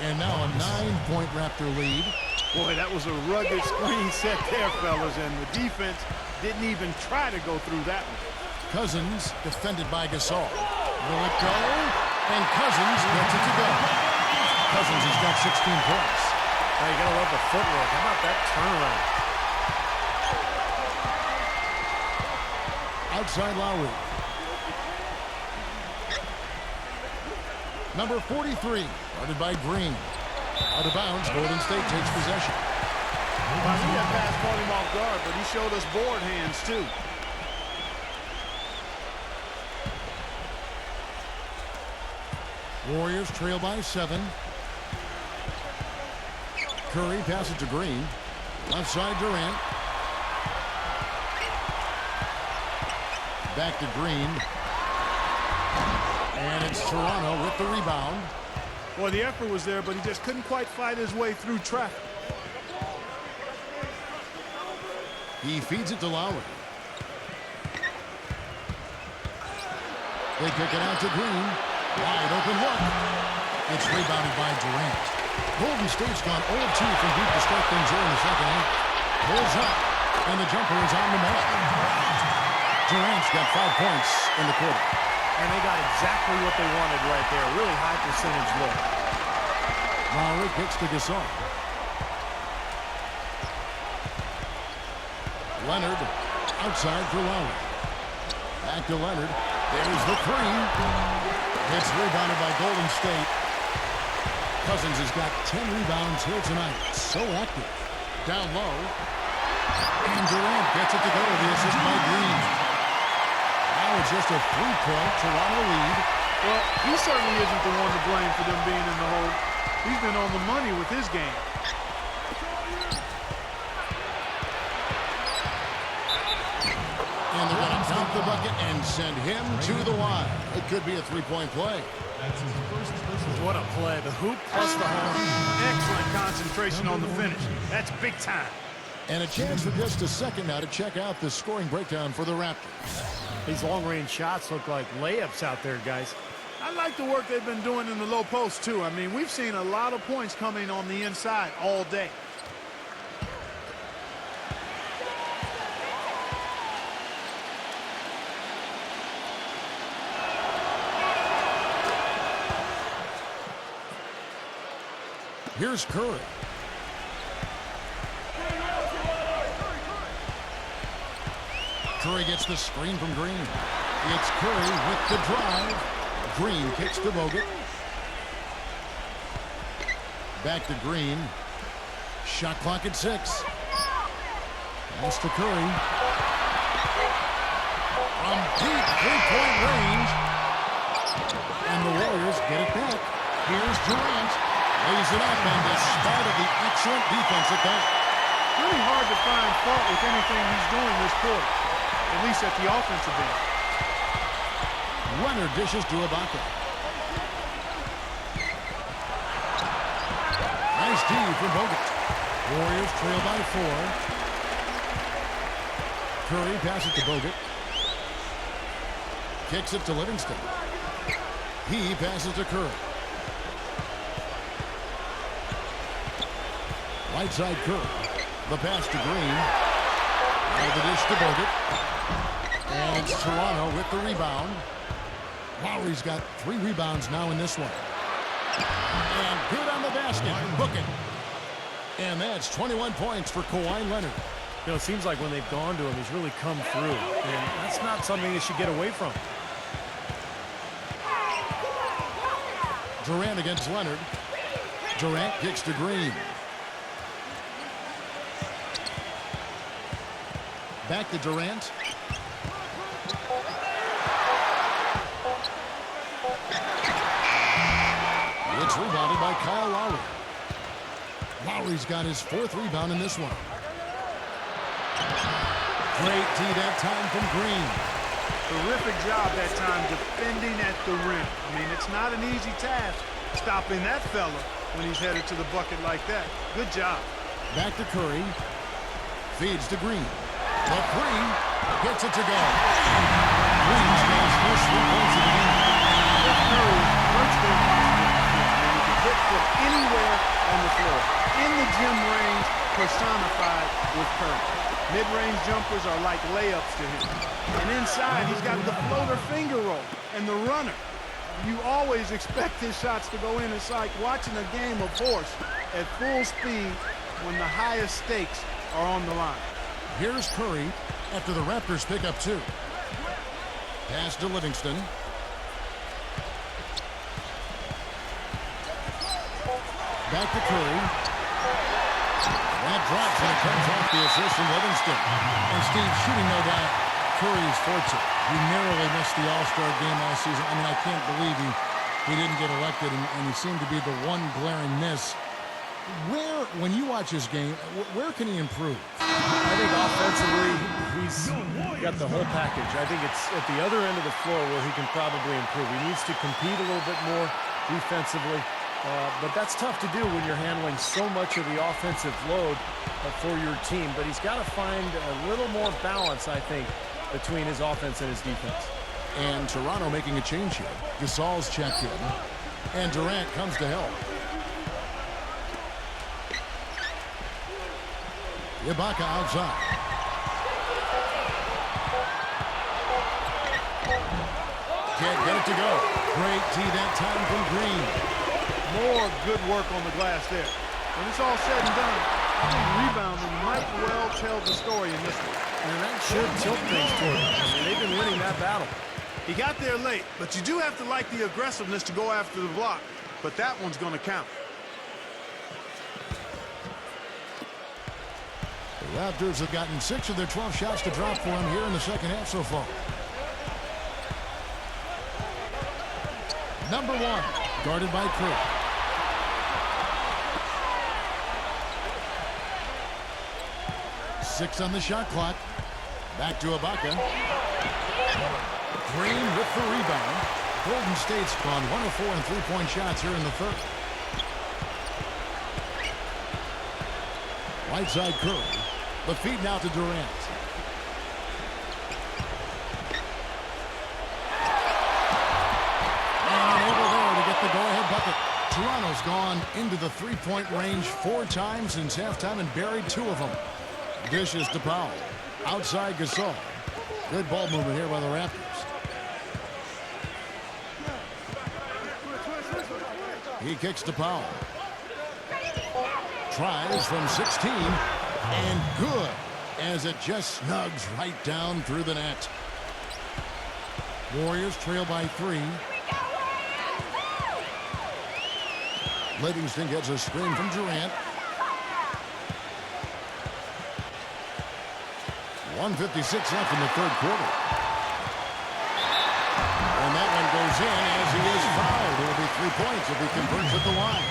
Speaker 1: And now a 9-point Raptor lead.
Speaker 3: Boy, that was a rugged screen set there, fellas, and the defense didn't even try to go through that one.
Speaker 1: Cousins defended by Gostei. Will it go? And Cousins gets it to go. Cousins has got 16 points.
Speaker 2: Now you gotta love the footwork. How about that turnaround?
Speaker 1: Outside Lowry. Number 43, guarded by Green. Out of bounds, Golden State takes possession.
Speaker 3: Well, I think that pass caught him off guard, but he showed us board hands, too.
Speaker 1: Warriors trail by 7. Curry passes to Green. Left side, Durant. Back to Green. And it's Toronto with the rebound.
Speaker 3: Boy, the effort was there, but he just couldn't quite fight his way through traffic.
Speaker 1: He feeds it to Lowry. They kick it out to Green. Wide open look. It's rebounded by Durant. Golden State's gone 0-2 from deep to start things here in the second half. Pulls up, and the jumper is on the mark. Durant's got 5 points in the quarter.
Speaker 2: And they got exactly what they wanted right there. Really high percentage look.
Speaker 1: Lowry kicks to Gostei. Leonard outside for Lowry. Back to Leonard. There's the 3. It's rebounded by Golden State. Cousins has got 10 rebounds here tonight. So active. Down low. And Durant gets it to go. The assist by Green. Now it's just a 3-point Toronto lead.
Speaker 3: Well, he certainly isn't the one to blame for them being in the hole. He's been on the money with his game.
Speaker 1: And they're going to dump the bucket and send him to the line. It could be a 3-point play.
Speaker 2: What a play. The hoop plus the home.
Speaker 3: Excellent concentration on the finish. That's big time.
Speaker 1: And a chance for just a second now to check out the scoring breakdown for the Raptors.
Speaker 2: These long-range shots look like layups out there, guys.
Speaker 3: I like the work they've been doing in the low post, too. I mean, we've seen a lot of points coming on the inside all day.
Speaker 1: Here's Curry. Curry gets the screen from Green. It's Curry with the drive. Green kicks to Bogut. Back to Green. Shot clock at 6. Pass to Curry. From deep three-point range. And the Warriors get it back. Here's Durant. Lays it up, and the start of the excellent defense at that.
Speaker 3: Really hard to find fault with anything he's doing this quarter, at least at the offensive end.
Speaker 1: Leonard dishes to Ibaka. Nice D from Bogut. Warriors trail by 4. Curry passes to Bogut. Kicks it to Livingston. He passes to Curry. Right side Curry. The pass to Green. Now the dish to Bogut. And it's Toronto with the rebound. Lowry's got 3 rebounds now in this one. And good on the basket. Book it. And that's 21 points for Kawhi Leonard.
Speaker 2: You know, it seems like when they've gone to him, he's really come through. And that's not something they should get away from.
Speaker 1: Durant against Leonard. Durant kicks to Green. Back to Durant. It's rebounded by Kyle Lowry. Lowry's got his 4th rebound in this one. Great D that time from Green.
Speaker 3: Terrific job that time defending at the rim. I mean, it's not an easy task stopping that fella when he's headed to the bucket like that. Good job.
Speaker 1: Back to Curry. Feeds to Green. The 3 gets it to go. Green's got his first 3 points of the game.
Speaker 3: Curry, virtually impossible. He can hit from anywhere on the floor. In the gym range, personified with Curry. Mid-range jumpers are like layups to him. And inside, he's got the floater finger roll and the runner. You always expect his shots to go in. It's like watching a game of horse at full speed when the highest stakes are on the line.
Speaker 1: Here's Curry after the Raptors pick up 2. Pass to Livingston. Back to Curry. That drops and it comes off the assist from Livingston. And Steve, shooting no doubt Curry's fortune. He narrowly missed the All-Star game last season. I mean, I can't believe he didn't get elected, and he seemed to be the one glaring miss. When you watch his game, where can he improve?
Speaker 2: I think offensively, he's got the whole package. I think it's at the other end of the floor where he can probably improve. He needs to compete a little bit more defensively. But that's tough to do when you're handling so much of the offensive load for your team. But he's got to find a little more balance, I think, between his offense and his defense.
Speaker 1: And Toronto making a change here. Gasol's checked in. And Durant comes to help. Ibaka outside. Can't get it to go. Great D that time from Green.
Speaker 3: More good work on the glass there. When it's all said and done, I think rebounding might well tell the story in this one.
Speaker 2: And that should tilt things toward them. I mean, they've been winning that battle.
Speaker 3: He got there late, but you do have to like the aggressiveness to go after the block. But that one's going to count.
Speaker 1: The Raptors have gotten 6 of their 12 shots to drop for him here in the second half so far. Number 1, guarded by Curry. Six on the shot clock. Back to Ibaka. Green with the rebound. Golden State's gone 1 of 4 in 3-point shots here in the third. Right side Curry. The feed now to Durant. And over there to get the go-ahead bucket. Toronto's gone into the 3-point range 4 times since halftime and buried 2 of them. Dishes to Powell. Outside Gasol. Good ball movement here by the Raptors. He kicks to Powell. Tries from 16. And good, as it just snugs right down through the net. Warriors trail by 3. Livingston gets a screen from Durant. 1:56 left in the third quarter. And that one goes in as he is fouled. It will be 3 points if he converts at the line.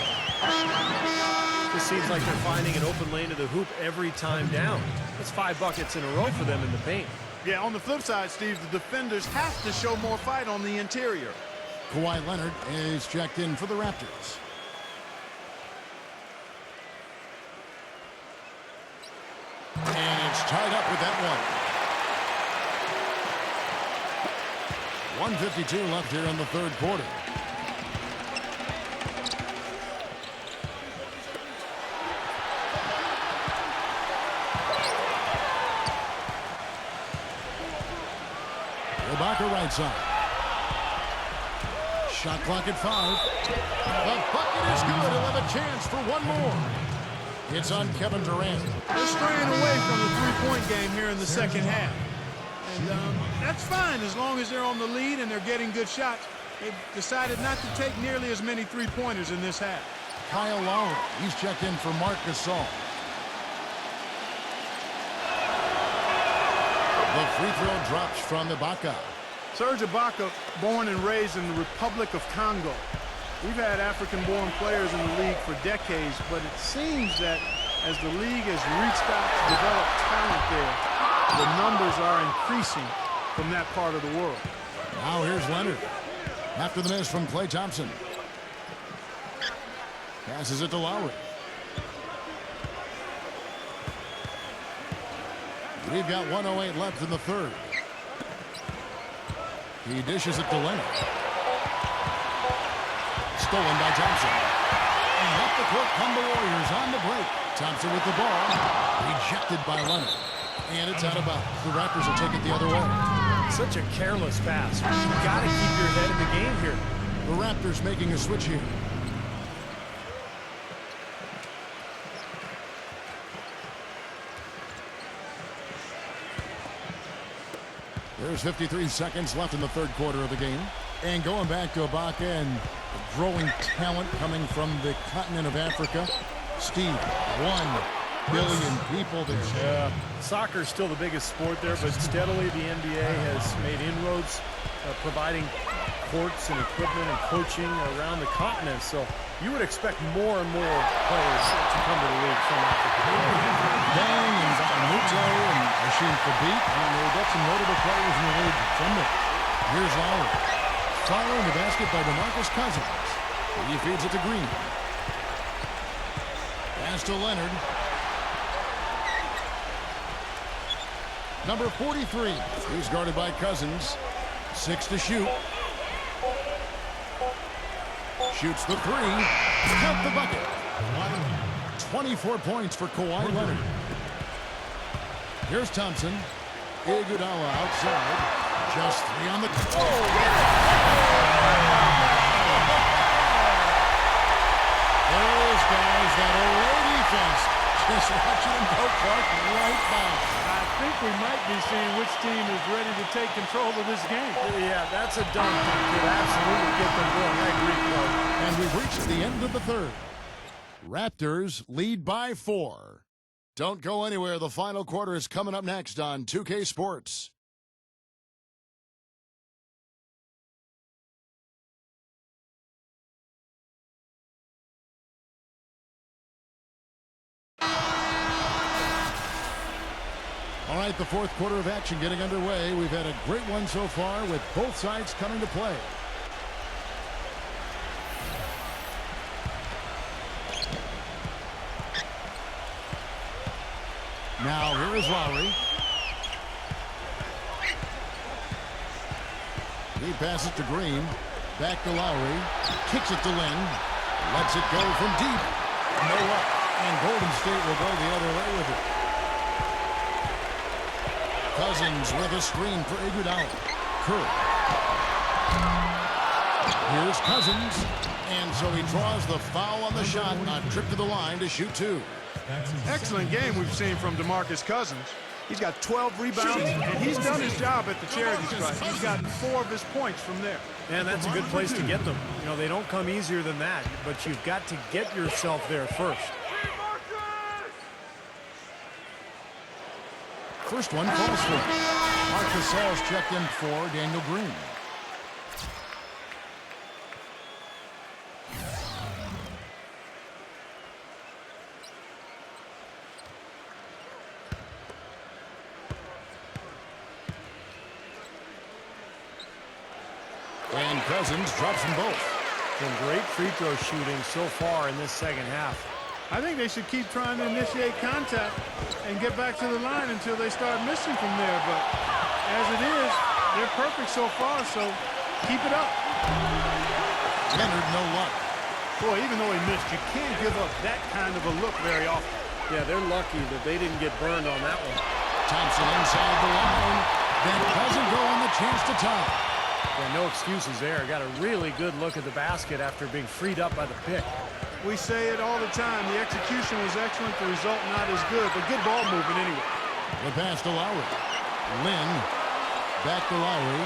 Speaker 2: Just seems like they're finding an open lane to the hoop every time down. That's 5 buckets in a row for them in the paint.
Speaker 3: Yeah, on the flip side, Steve, the defenders have to show more fight on the interior.
Speaker 1: Kawhi Leonard is checked in for the Raptors. And it's tied up with that one. 1:52 left here in the third quarter. Ibaka right side. Shot clock at 5. The bucket is good. He'll have a chance for one more. It's on Kevin Durant.
Speaker 3: They're straying away from the three-point game here in the second half. And that's fine as long as they're on the lead and they're getting good shots. They've decided not to take nearly as many three-pointers in this half.
Speaker 1: Kyle Lowry, he's checked in for Marc Gasol. The free throw drops from Ibaka.
Speaker 3: Serge Ibaka, born and raised in the Republic of Congo. We've had African-born players in the league for decades, but it seems that as the league has reached out to develop talent there, the numbers are increasing from that part of the world.
Speaker 1: Now here's Leonard. After the miss from Klay Thompson. Passes it to Lowry. We've got 1:08 left in the third. He dishes it to Leonard. Stolen by Thompson. And up the court come the Warriors on the break. Thompson with the ball. Rejected by Leonard. And it's out of bounds. The Raptors will take it the other way.
Speaker 2: Such a careless pass. You've got to keep your head in the game here.
Speaker 1: The Raptors making a switch here. There's 53 seconds left in the third quarter of the game. And going back to Ibaka and the growing talent coming from the continent of Africa. Steve, 1 billion people there.
Speaker 2: Soccer is still the biggest sport there, but steadily the NBA has made inroads, providing courts and equipment and coaching around the continent. So you would expect more and more players to come to the league from Africa.
Speaker 1: Bang and Zamuto and Hashim Thabit. And they've got some notable players in the league from there. Here's Lowry. Following the basket by DeMarcus Cousins. He feeds it to Green. Pass to Leonard. Number 43. He's guarded by Cousins. 6 to shoot. Shoots the 3. Count the bucket. 24 points for Kawhi Leonard. Here's Thompson. Iguodala outside. Just 3 on the... Those guys, that away defense, just watching them go Clark right by.
Speaker 3: I think we might be seeing which team is ready to take control of this game.
Speaker 2: Yeah, that's a dunk that could absolutely get them going. I agree, Clark.
Speaker 1: And we've reached the end of the third. Raptors lead by 4. Don't go anywhere. The final quarter is coming up next on 2K Sports. All right, the fourth quarter of action getting underway. We've had a great one so far with both sides coming to play. Now here is Lowry. He passes to Green. Back to Lowry. Kicks it to Lynn. Lets it go from deep. No up. And Golden State will go the other way with it. Cousins with a screen for Iguodala. Curry. Here's Cousins. And so he draws the foul on the shot. A trip to the line to shoot 2.
Speaker 3: Excellent game we've seen from DeMarcus Cousins. He's got 12 rebounds, and he's done his job at the charity stripe. He's gotten 4 of his points from there.
Speaker 2: And that's a good place to get them. You know, they don't come easier than that, but you've got to get yourself there first.
Speaker 1: First one falls through. Marc Gasol's checked in for Daniel Green. And Cousins drops them both.
Speaker 2: Some great free throw shooting so far in this second half.
Speaker 3: I think they should keep trying to initiate contact and get back to the line until they start missing from there. But as it is, they're perfect so far, so keep it up.
Speaker 1: Leonard, no luck.
Speaker 3: Boy, even though he missed, you can't give up that kind of a look very often.
Speaker 2: Yeah, they're lucky that they didn't get burned on that one.
Speaker 1: Thompson inside the line. Then doesn't go on the chance to tie.
Speaker 2: Yeah, no excuses there. Got a really good look at the basket after being freed up by the pick.
Speaker 3: We say it all the time. The execution was excellent. The result not as good, but good ball movement anyway.
Speaker 1: The pass to Lowry. Lynn. Back to Lowry.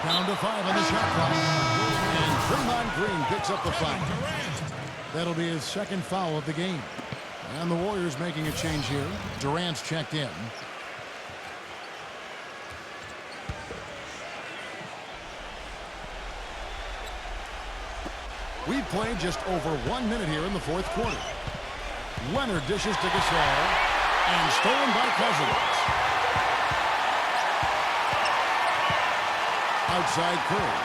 Speaker 1: Down to 5 on the shot clock. And Draymond Green picks up the foul. That'll be his second foul of the game. And the Warriors making a change here. Durant's checked in. We've played just over 1 minute here in the fourth quarter. Leonard dishes to Gasol. And stolen by Cousins. Outside Curry.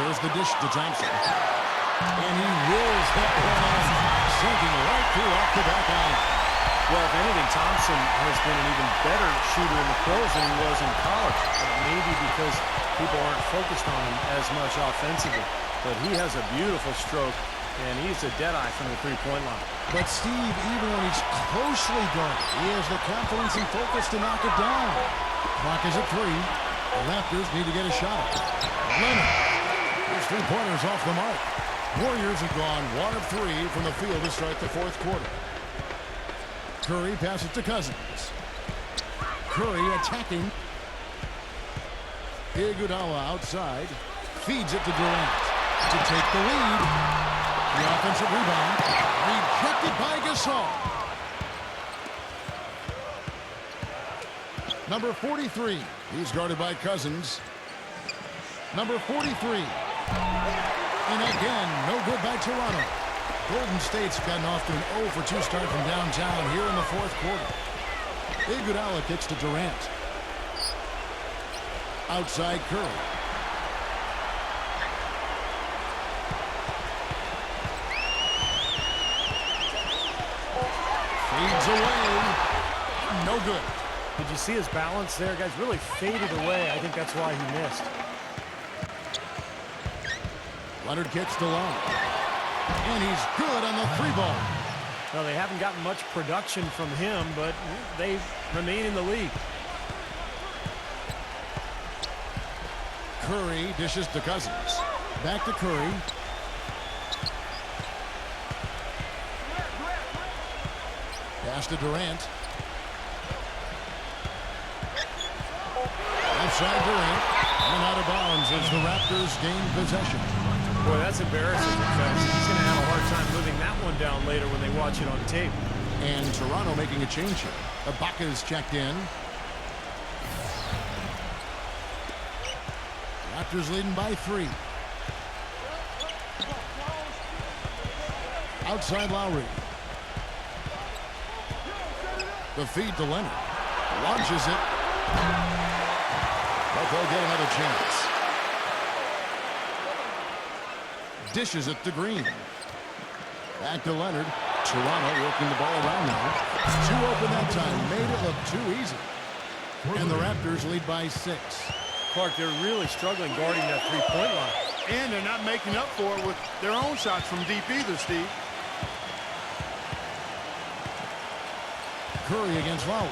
Speaker 1: There's the dish to Thompson. And he wills that one on, sinking right through off the back line.
Speaker 2: Well, if anything, Thompson has been an even better shooter in the pros than he was in college. Maybe because people aren't focused on him as much offensively. But he has a beautiful stroke, and he's a deadeye from the three-point line.
Speaker 1: But Steve, even when he's closely guarded, he has the confidence and focus to knock it down. Clock is at 3. The Raptors need to get a shot. Leonard. His three-pointers off the mark. Warriors have gone 1 of 3 from the field to start the fourth quarter. Curry passes to Cousins. Curry attacking. Iguodala outside. Feeds it to Durant to take the lead. The offensive rebound. Rejected by Gasol. Number 43. He's guarded by Cousins. Number 43. And again, no good by Toronto. Golden State's gotten off to an 0 for 2 start from downtown here in the fourth quarter. Iguodala kicks to Durant. Outside Curry. Fades away. No good.
Speaker 2: Did you see his balance there? Guys really faded away. I think that's why he missed.
Speaker 1: Leonard kicks to Long. And he's good on the 3-ball.
Speaker 2: Well, they haven't gotten much production from him, but they remain in the league.
Speaker 1: Curry dishes to Cousins. Back to Curry. Pass to Durant. Outside Durant. And out of bounds as the Raptors gain possession.
Speaker 2: Boy, that's embarrassing. He's going to have a hard time living that one down later when they watch it on tape.
Speaker 1: And Toronto making a change here. Ibaka's checked in. Raptors leading by 3. Outside Lowry. The feed to Leonard. Launches it. But they'll get another chance. Dishes it to Green. Back to Leonard. Toronto working the ball around now. Too open that time. Made it look too easy. And the Raptors lead by 6.
Speaker 2: Clark, they're really struggling guarding that three-point line.
Speaker 3: And they're not making up for it with their own shots from deep either, Steve.
Speaker 1: Curry against Lowry.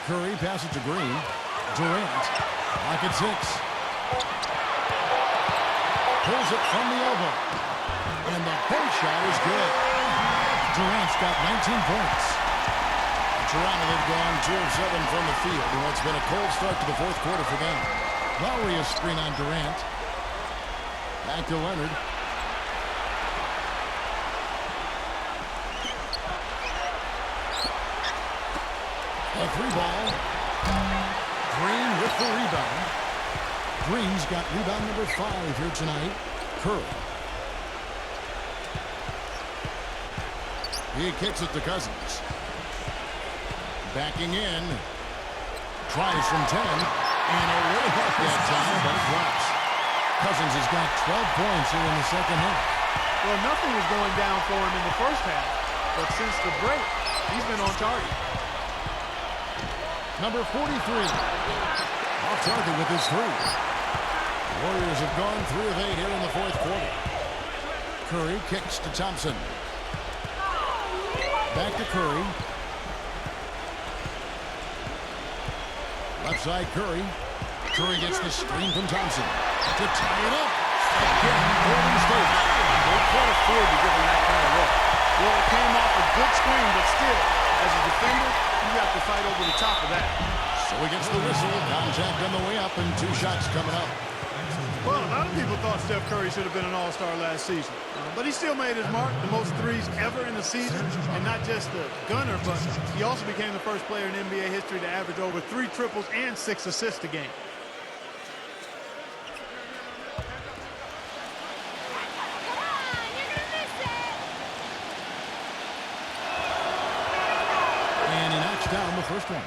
Speaker 1: Curry passes to Green. Durant. Lock at 6. pulls it from the elbow. And the bank shot is good. Durant's got 19 points. Toronto have gone 2 of 7 from the field in what's been a cold start to the fourth quarter for them. Lowry a screen on Durant. Back to Leonard. A 3-ball. Green with the rebound. Green's got rebound number 5 here tonight. Curry. He kicks it to Cousins. Backing in. Tries from 10. And a little help that time, but it drops. Cousins has got 12 points here in the second half.
Speaker 3: Well, nothing was going down for him in the first half. But since the break, he's been on target.
Speaker 1: Number 43. Off target with his 3. Warriors have gone 3 of 8 here in the fourth quarter. Curry kicks to Thompson. Back to Curry. Left side Curry. Curry gets the screen from Thompson to tie it up. Again, Golden State.
Speaker 3: They can't afford to give him that kind of look. Well, it came off a good screen, but still, as a defender, you have to fight over the top of that.
Speaker 1: So he gets the whistle. Contact on the way up and 2 shots coming up.
Speaker 3: Well, a lot of people thought Steph Curry should have been an all-star last season. But he still made his mark, the most threes ever in the season. And not just the gunner, but he also became the first player in NBA history to average over 3 triples and 6 assists a game.
Speaker 1: And he knocks down the first one.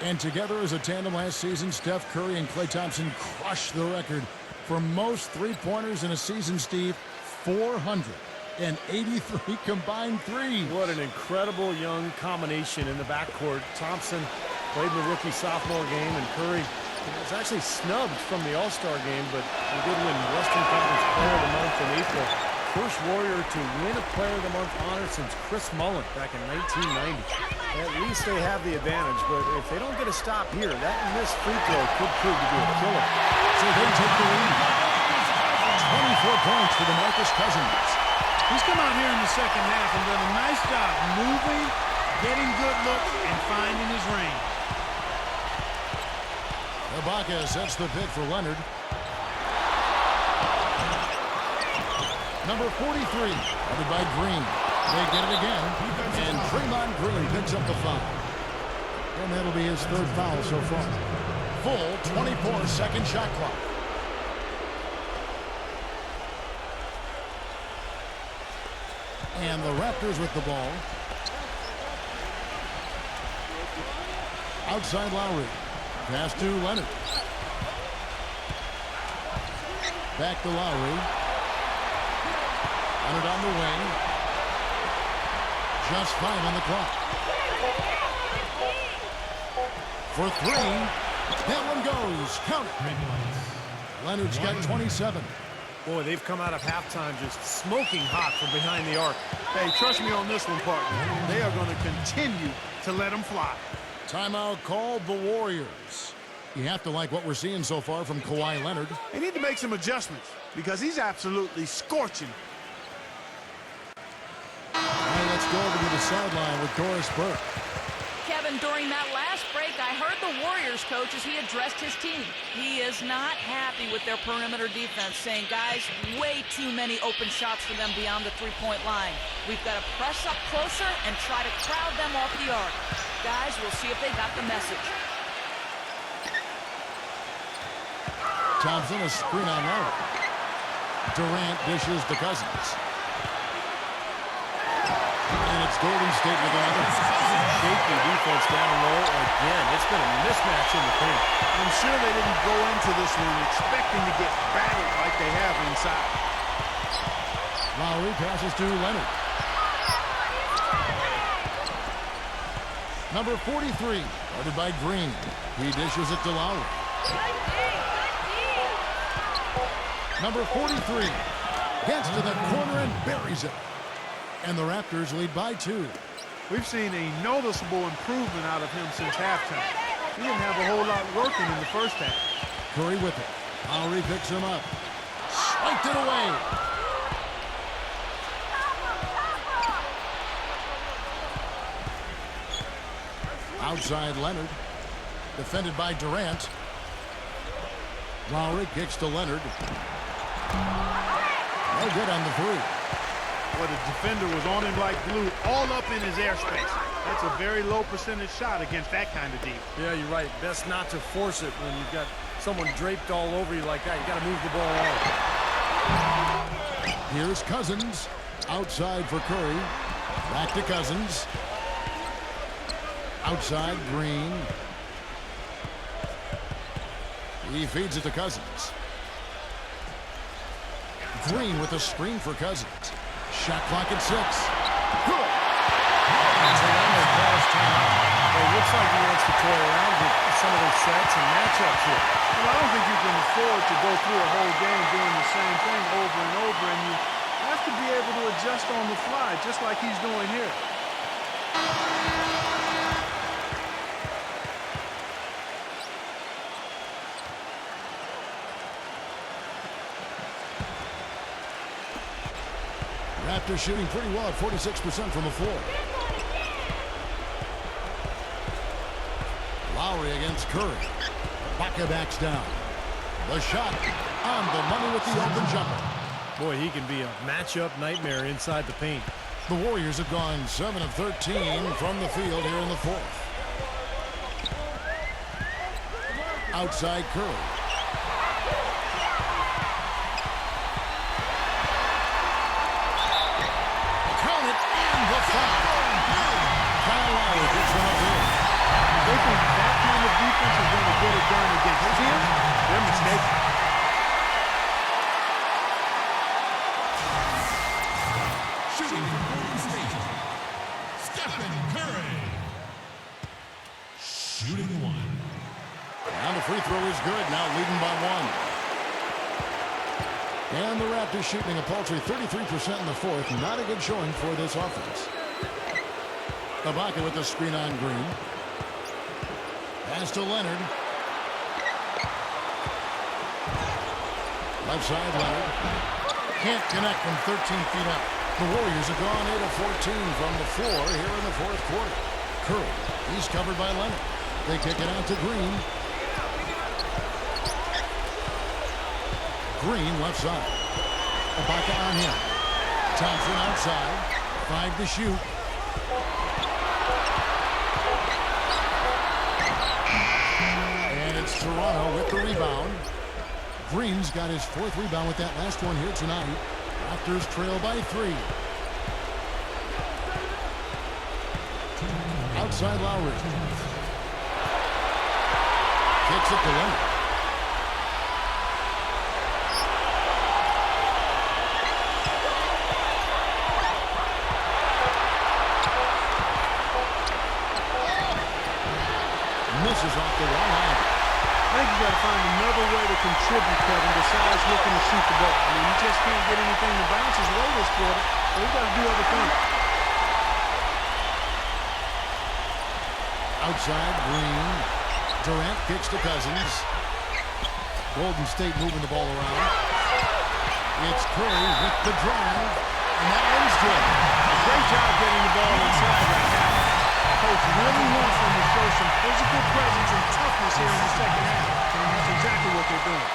Speaker 1: And together as a tandem last season, Steph Curry and Klay Thompson crushed the record for most three-pointers in a season, Steve. 483 combined threes.
Speaker 2: What an incredible young combination in the backcourt. Thompson played in the rookie-sophomore game, and Curry was actually snubbed from the All-Star game, but he did win Western Conference Player of the Month in April. First Warrior to win a Player of the Month honor since Chris Mullin back in 1990. At least they have the advantage, but if they don't get a stop here, that missed free throw could prove to be a killer.
Speaker 1: So they take the lead. 24 points for DeMarcus Cousins.
Speaker 3: He's come out here in the second half and done a nice job moving, getting good looks, and finding his range.
Speaker 1: Ibaka sets the pick for Leonard. Number 43, covered by Green. They get it again, and Draymond Green picks up the foul. And that'll be his 3rd foul so far. Full 24-second shot clock. And the Raptors with the ball. Outside Lowry. Pass to Leonard. Back to Lowry. Leonard on the wing. Just 5 on the clock. For 3. That one goes. Count it. Leonard's got 27.
Speaker 2: Boy, they've come out of halftime just smoking hot from behind the arc.
Speaker 3: Hey, trust me on this one, partner. They are going to continue to let them fly.
Speaker 1: Timeout called the Warriors. You have to like what we're seeing so far from Kawhi Leonard.
Speaker 3: They need to make some adjustments because he's absolutely scorching.
Speaker 1: All right, let's go over to the sideline with Doris Burke.
Speaker 4: Kevin, during that last break, I heard the Warriors coach as he addressed his team. He is not happy with their perimeter defense, saying, guys, way too many open shots for them beyond the three-point line. We've got to press up closer and try to crowd them off the arc. Guys, we'll see if they got the message.
Speaker 1: Thompson, a screen on Lowry. Durant dishes to Cousins. And it's Golden State with another.
Speaker 2: Shaky defense down low again. It's been a mismatch in the paint.
Speaker 3: I'm sure they didn't go into this one expecting to get battered like they have inside.
Speaker 1: Lowry passes to Leonard. Number 43, guarded by Green. He dishes it to Lowry. Number 43 gets to the corner and buries it. And the Raptors lead by 2.
Speaker 3: We've seen a noticeable improvement out of him since halftime. He didn't have a whole lot working in the first half.
Speaker 1: Curry with it. Lowry picks him up. Spiked it away. Outside Leonard. Defended by Durant. Lowry kicks to Leonard. No good on the three.
Speaker 3: Well, the defender was on him like glue, all up in his airspace. That's a very low percentage shot against that kind of deep.
Speaker 2: Yeah, you're right. Best not to force it when you've got someone draped all over you like that. You got to move the ball on.
Speaker 1: Here's Cousins. Outside for Curry. Back to Cousins. Outside Green. He feeds it to Cousins. Green with a screen for Cousins. Shot clock at 6. Good.
Speaker 2: It looks like he wants to toy around with some of those sets and matchups here.
Speaker 3: Well, I don't think you can afford to go through a whole game doing the same thing over and over, and you have to be able to adjust on the fly, just like he's doing here.
Speaker 1: Raptors shooting pretty well at 46% from the floor. Lowry against Curry. Ibaka backs down. The shot on the money with the open jumper.
Speaker 2: Boy, he can be a matchup nightmare inside the paint.
Speaker 1: The Warriors have gone 7 of 13 from the field here in the fourth. Outside Curry. Count it and the foul. Kyle Lowry gets one up here.
Speaker 3: They think that kind of defense is going to get it done against him. They're mistaken.
Speaker 7: Shooting from Golden State. Stephen Curry. Shooting one.
Speaker 1: And the free throw is good. Now leading by 1. And the Raptors shooting a paltry 33% in the fourth. Not a good showing for this offense. Ibaka with the screen on Green. Pass to Leonard. Left side, Leonard. Can't connect from 13 feet out. The Warriors have gone 8 of 14 from the floor here in the fourth quarter. Curry, he's covered by Leonard. They kick it out to Green. Green left side. Ibaka on him. Thompson outside. 5 to shoot. And it's Toronto with the rebound. Green's got his 4th rebound with that last one here tonight. Raptors trail by 3. Outside Lowry. Kicks it to Leonard. Misses off the wrong hand.
Speaker 3: I think you got to find another way to contribute, Kevin, besides looking to shoot the ball. I mean, you just can't get anything to bounce his way this quarter, so you got to do other things.
Speaker 1: Outside, Green. Durant kicks to Cousins. Golden State moving the ball around. It's Curry with the drive, and that one's good.
Speaker 3: A great job getting the ball inside right now. Coach really wants them to show some physical presence and toughness here in the second half. And that's exactly what they're doing.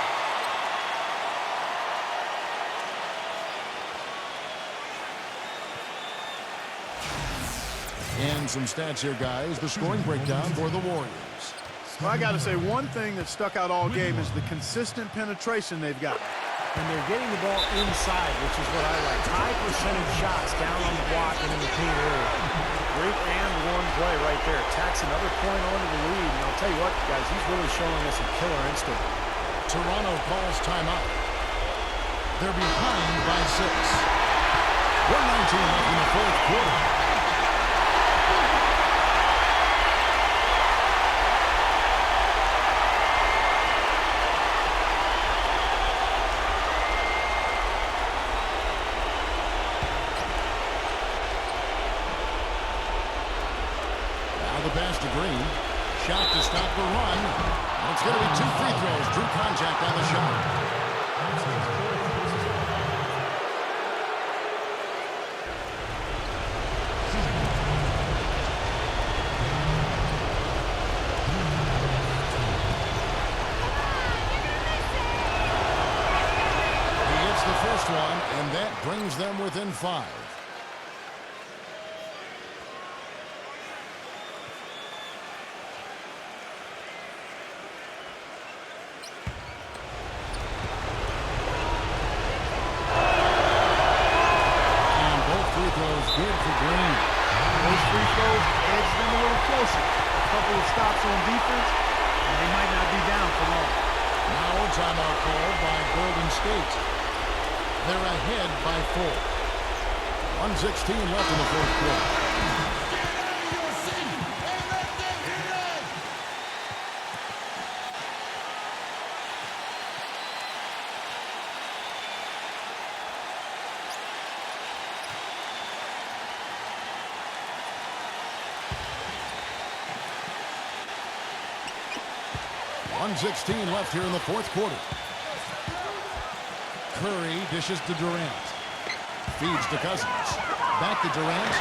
Speaker 1: And some stats here, guys. The scoring breakdown for the Warriors.
Speaker 3: Well, I got to say, one thing that stuck out all game is the consistent penetration they've got.
Speaker 2: And they're getting the ball inside, which is what I like. High percentage shots down on the block and in the paint area. Great and one play right there. Tacks another point onto the lead. And I'll tell you what, guys, he's really showing us a killer instinct.
Speaker 1: Toronto calls timeout. They're behind by 6. 1:19 left in the fourth quarter. Pass to Green. Shot to stop the run. And it's going to be 2 free throws. Drew contact on the shot. brings them within 5. And both free throws good for Green.
Speaker 3: Those free throws edge them a little closer. A couple of stops on defense, and they might not be down for long.
Speaker 1: Now a timeout called by Golden State. They're ahead by 4. 1:16 left in the fourth quarter. .16 left here in the fourth quarter. Curry dishes to Durant. Feeds to Cousins. Back to Durant.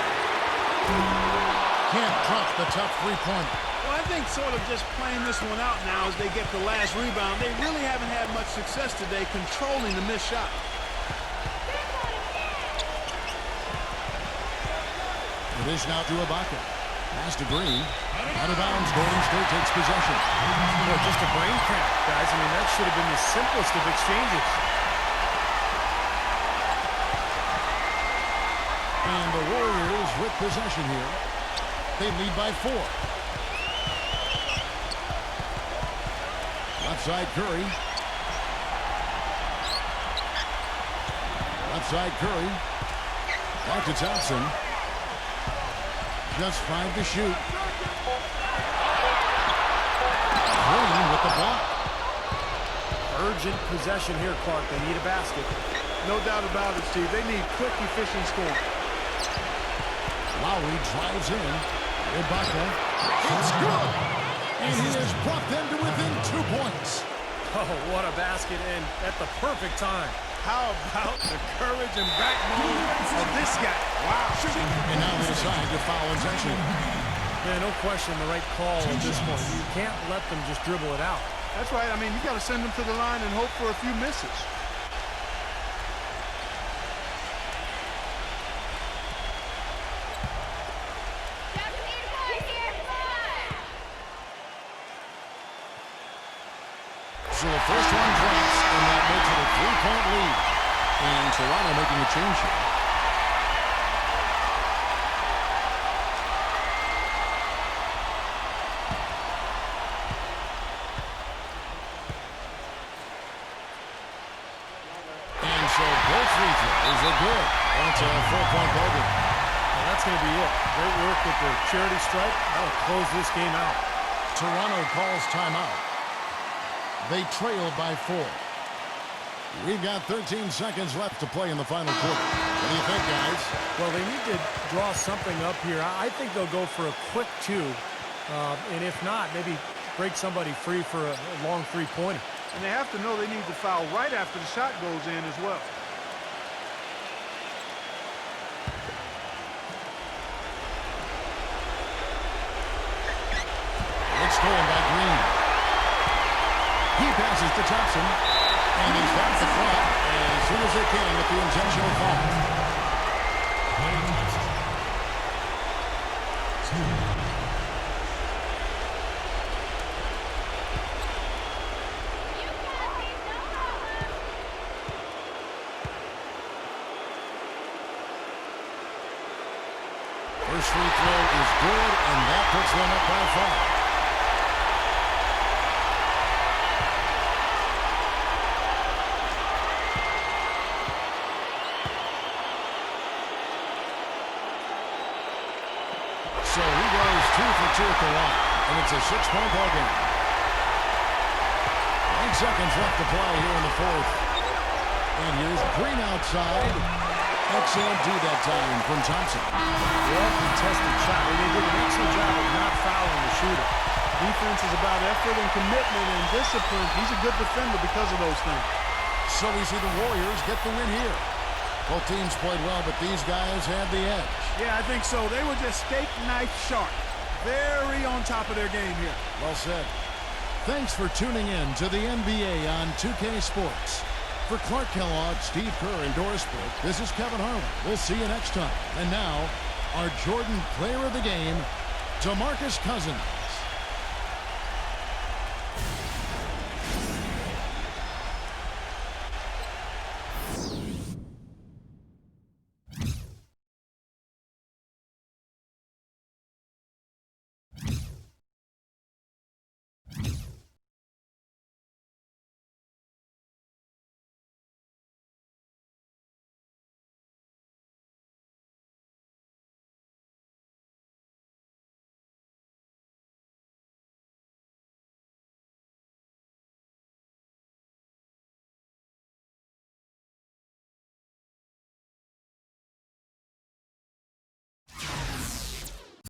Speaker 1: Can't drop the tough three-pointer.
Speaker 3: Well, I think sort of just playing this one out now as they get the last rebound. They really haven't had much success today controlling the missed shot.
Speaker 1: It is now to Ibaka. Pass to Green. Out of bounds. Golden State takes possession.
Speaker 2: Well, just a brain cramp, guys. I mean, that should have been the simplest of exchanges.
Speaker 1: And the Warriors with possession here. They lead by 4. Left side Curry. Left side Curry. Back to Thompson. Just 5 to shoot. Green with the block.
Speaker 2: Urgent possession here, Clark. They need a basket.
Speaker 3: No doubt about it, Steve. They need quick, efficient scoring.
Speaker 1: Lowry drives in. Ibaka. It's good. And he has brought them to within 2 points.
Speaker 2: Oh, what a basket, and at the perfect time.
Speaker 3: How about the courage and backbone of this guy? Wow.
Speaker 1: And now they decide to foul intentionally.
Speaker 2: Yeah, no question, the right call at this point. You can't let them just dribble it out.
Speaker 3: That's right. I mean, you got to send them to the line and hope for a few misses.
Speaker 1: So the first one drops, and that makes it a 3-point lead. And Toronto making a change here. And so both free throws are good. That's a 4-point ball game.
Speaker 2: Well, that's going to be it. Great work with the charity stripe. That'll close this game out.
Speaker 1: Toronto calls timeout. They trail by 4. We've got 13 seconds left to play in the final quarter. What do you think, guys?
Speaker 2: Well, they need to draw something up here. I think they'll go for a quick 2. And if not, maybe break somebody free for a long three-pointer.
Speaker 3: And they have to know they need to foul right after the shot goes in as well.
Speaker 1: It's stolen by Green. He passes to Thompson. And he's back to front as soon as they can with the intentional foul. First free throw is good, and that puts them up by 5. So he goes 2 for 2 at the line, and it's a 6-point ball game. 9 seconds left to play here in the fourth. And here's Green outside. Excellent D that time from Thompson.
Speaker 2: Well-contested shot. They did an excellent job of not fouling the shooter.
Speaker 3: Defense is about effort and commitment and discipline. He's a good defender because of those things.
Speaker 1: So we see the Warriors get the win here. Both teams played well, but these guys had the edge.
Speaker 3: Yeah, I think so. They were just steak knife sharp. Very on top of their game here.
Speaker 1: Well said. Thanks for tuning in to the NBA on 2K Sports. For Clark Kellogg, Steve Kerr, and Doris Burke, this is Kevin Harlan. We'll see you next time. And now, our Jordan Player of the Game, DeMarcus Cousins.